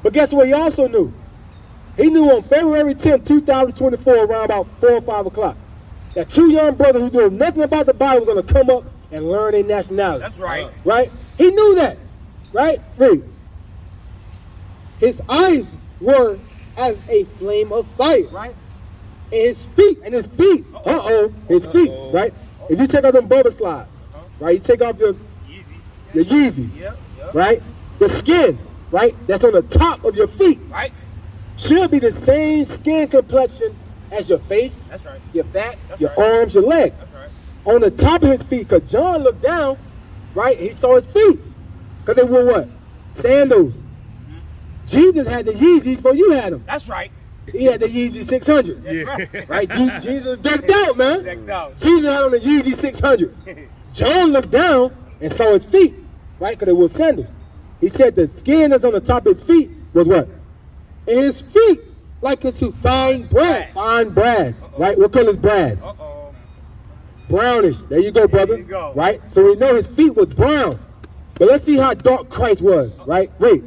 But guess what he also knew? He knew on February 10, 2024, around about 4 or 5 o'clock, that 2 young brothers who knew nothing about the Bible were going to come up and learn their nationality. That's right. Right? He knew that. Right? Read. his eyes were as a flame of fire. Right. And his feet, And his feet, his feet, right? If you take off them bubble slides, right? You take off your Yeezys, Yep. right? The skin, right? That's on the top of your feet Right. should be the same skin complexion as your face, That's right. your back, That's your right. arms, your legs. That's right. On the top of his feet, because John looked down, right? He saw his feet. Because they wore what? Sandals. Jesus had the Yeezys before you had them. That's right. He had the Yeezy 600s. Right. Right? Jesus decked out, man. Decked out. Jesus had on the Yeezy 600s. John looked down and saw his feet, right? Because they were sandals. He said the skin that's on the top of his feet was what? and his feet like unto fine brass. Fine brass, right? What color is brass? Uh-oh. Brownish. There you go, brother. you go. Right? So we know his feet was brown. But let's see how dark Christ was, right? Wait.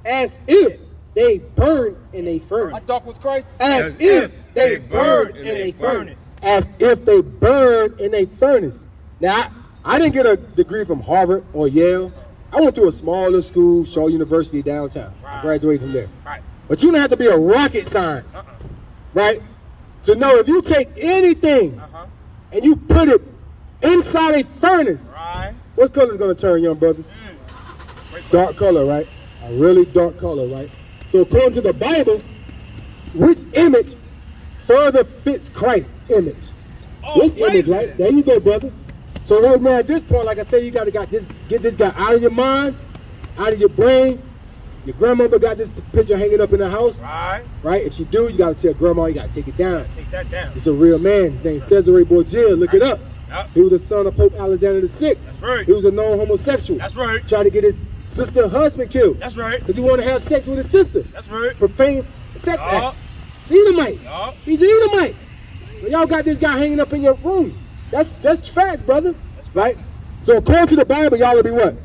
As if they burned in a furnace. How dark was Christ? As if they burned in a furnace. As if they burned in a furnace. Now, I didn't get a degree from Harvard or Yale. I went to a smaller school, Shaw University downtown. I Right. graduated from there. Right. But you don't have to be a rocket science, right? To know if you take anything and you put it inside a furnace, Right. what color is going to turn, young brothers? Dark color, right? A really dark color, right? So according to the Bible, which image further fits Christ's image? This image, right? There you go, brother. So right now at this point, like I said, you got to get this guy out of your mind, out of your brain, Your grandmother got this picture hanging up in the house, Right. right? If she do, you gotta tell grandma you gotta take it down. Take that down. It's a real man. His name's Cesare Borgia. Look it up. Yep. He was the son of Pope Alexander VI. That's right. He was a known homosexual. That's right. Tried to get his sister husband killed. That's right. Because he wanted to have sex with his sister. That's right. Profane sex Yup. act. It's Edomites. Yup. He's an Edomite. But y'all got this guy hanging up in your room. That's facts, brother. Right? So according to the Bible, y'all will be what?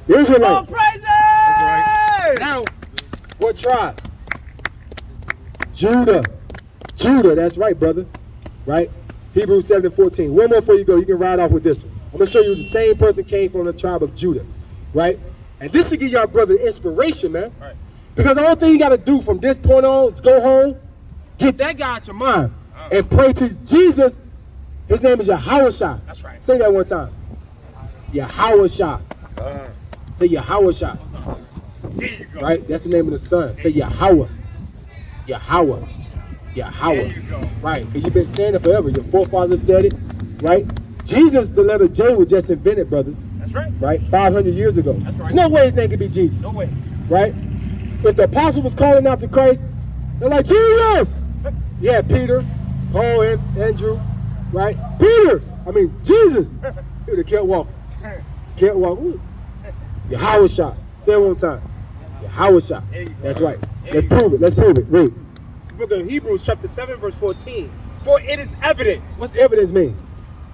The Oh, Israelites. praise it! Now, what tribe? Judah. Judah, that's right, brother. Right? Hebrews 7:14. One more before you go. You can ride off with this one. I'm going to show you the same person came from the tribe of Judah. Right? And this should give y'all brother inspiration, man. Right. Because the only thing you got to do from this point on is go home, get that guy out your mind, and pray to Jesus. His name is Yahushua. That's right. Say that one time. Yahushua. Say Yahushua. There you go. Right? That's the name of the son. Say Yahweh. Yahweh. Yahweh. There you go. Right? Because you've been saying it forever. Your forefathers said it. Right? Jesus, the letter J, was just invented, brothers. That's right. Right? 500 years ago. That's right. There's no way his name could be Jesus. No way. Right? If the apostle was calling out to Christ, they're like, Jesus! Yeah, Peter, Paul, and Andrew, right? Peter! Jesus! He would have kept walking. Kept walking. Yahushua. Say it one time. Yahushua. There you go. That's right. Let's prove it. Let's prove it. Read. It's the book of Hebrews, chapter 7, verse 14. For it is evident. What's evidence mean?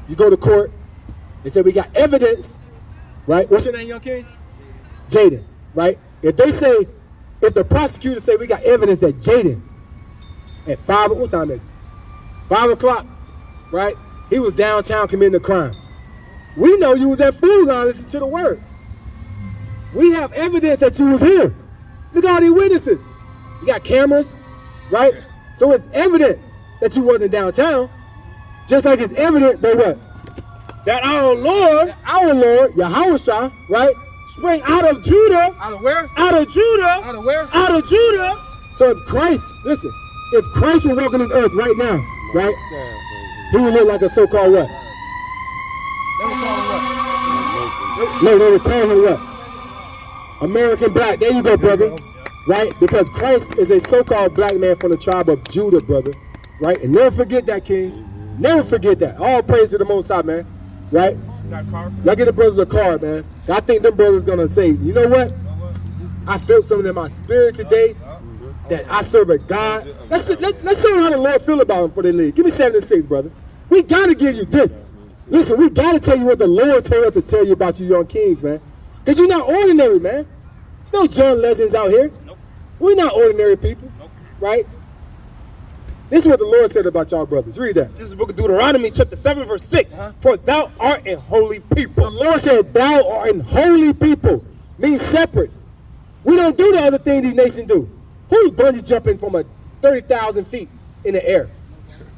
You go to court, they say we got evidence, right? What's your name, young king? Jaden, right? If the prosecutor say we got evidence that Jaden at what time is it? 5 o'clock, right? He was downtown committing a crime. We know you was at Food Line listening to the word. We have evidence that you was here. Look at all these witnesses. You got cameras, right? So it's evident that you wasn't downtown. Just like it's evident that what? That our Lord, Yahushua, right? Sprang out of Judah. Out of where? Out of Judah. Out of where? Out of Judah. So if Christ, listen, if Christ were walking this earth right now, right? He would look like a so-called what? They were calling what? No, they would call him what? American black. There you go, brother. Right? Because Christ is a so-called black man from the tribe of Judah, brother. Right? And never forget that, kings. Never forget that. All praise to the Most High, man. Right? Got a card? Y'all get the brothers a card, man. I think them brothers gonna say, you know what? I felt something in my spirit today that I serve a God. Let's show them how the Lord feel about them before they leave. Give me 7 and 6, brother. We gotta give you this. Listen, we gotta tell you what the Lord told us to tell you about you young kings, man. Because you're not ordinary, man. There's no John Legends out here. Nope. We're not ordinary people, Nope. right? This is what the Lord said about y'all brothers. Read that. This is the book of Deuteronomy, chapter 7, verse 6. For thou art a holy people. The Lord said, thou art an holy people. Means separate. We don't do the other thing these nations do. Who's bungee jumping from 30,000 feet in the air?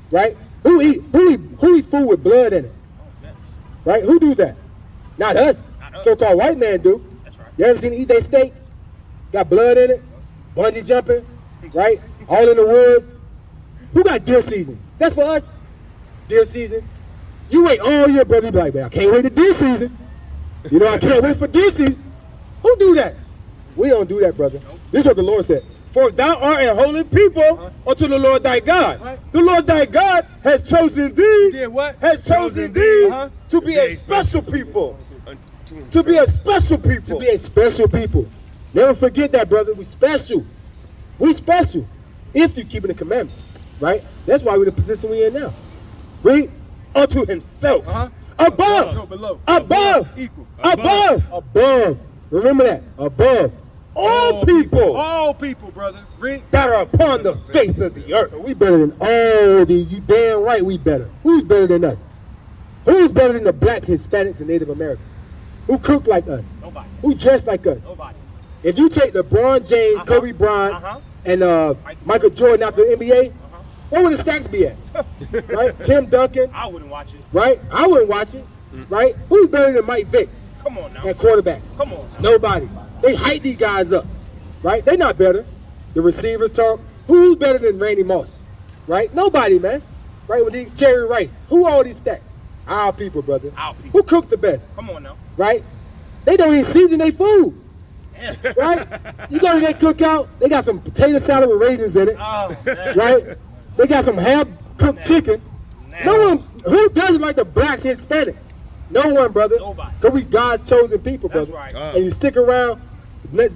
Right? Who eat food with blood in it? Right? Who do that? Not us. So-called white man do. That's right. You ever seen them eat their steak? Got blood in it? Bungee jumping? Right? All in the woods? Who got deer season? That's for us. Deer season. You wait all year, brother. You be like, man, I can't wait to deer season. You know, I can't wait for deer season. Who do that? We don't do that, brother. This is what the Lord said. For thou art a holy people unto the Lord thy God. Right. The Lord thy God has chosen thee. Did what? Has chosen thee Uh-huh. to be a special people. To be a special To people. be a special people. Never forget that, brother. We special. We special. If you keeping the commandments, right? That's why we're in the position we're in now. Read. Unto himself. Uh-huh. Above. No, below. Above. Equal. Above. Above. Remember that. Above. All people All people, brother. Read. that are upon the face of the earth. So we better than all these. You damn right we better. Who's better than us? Who's better than the blacks, Hispanics, and Native Americans? Who cook like us? Nobody. Who dress like us? Nobody. If you take LeBron James, Kobe Bryant, and Michael Jordan out the NBA, where would the stacks be at? Right? Tim Duncan, I wouldn't watch it. right? I wouldn't watch it, right? Who's better than Mike Vick Come on now. at quarterback? Come on. Nobody. They hype these guys up, right? They're not better. The receivers talk. Who's better than Randy Moss, right? Nobody, man. Right? With Jerry Rice. Who are all these stats? Our people, brother. Our people. Who cook the best, Come on now. right? They don't even season their food. right? You go to that cookout, they got some potato salad with raisins in it, right? They got some half-cooked chicken. No one, who does it like the blacks and Hispanics? No one, brother. Because we God's chosen people, brother. right. And you stick around, next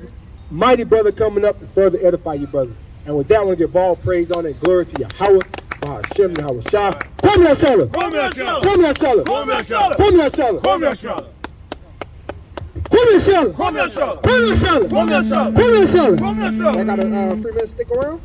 mighty brother coming up and further edify you, brothers. And with that, I want to give all praise on it. Glory to Yahweh, Bahashem, Yahweh Shah. Come here, Shalom. Come here, Shalom. Come here, Shalom. Come here, Shalom. Come here, Shalom. Come here, Shalom. Come here, Shalom. Come here, Shalom. Come here, Shalom. Come here, Shalom. Come here, Shalom. Come here, Shalom. I got a 3 minute stick around.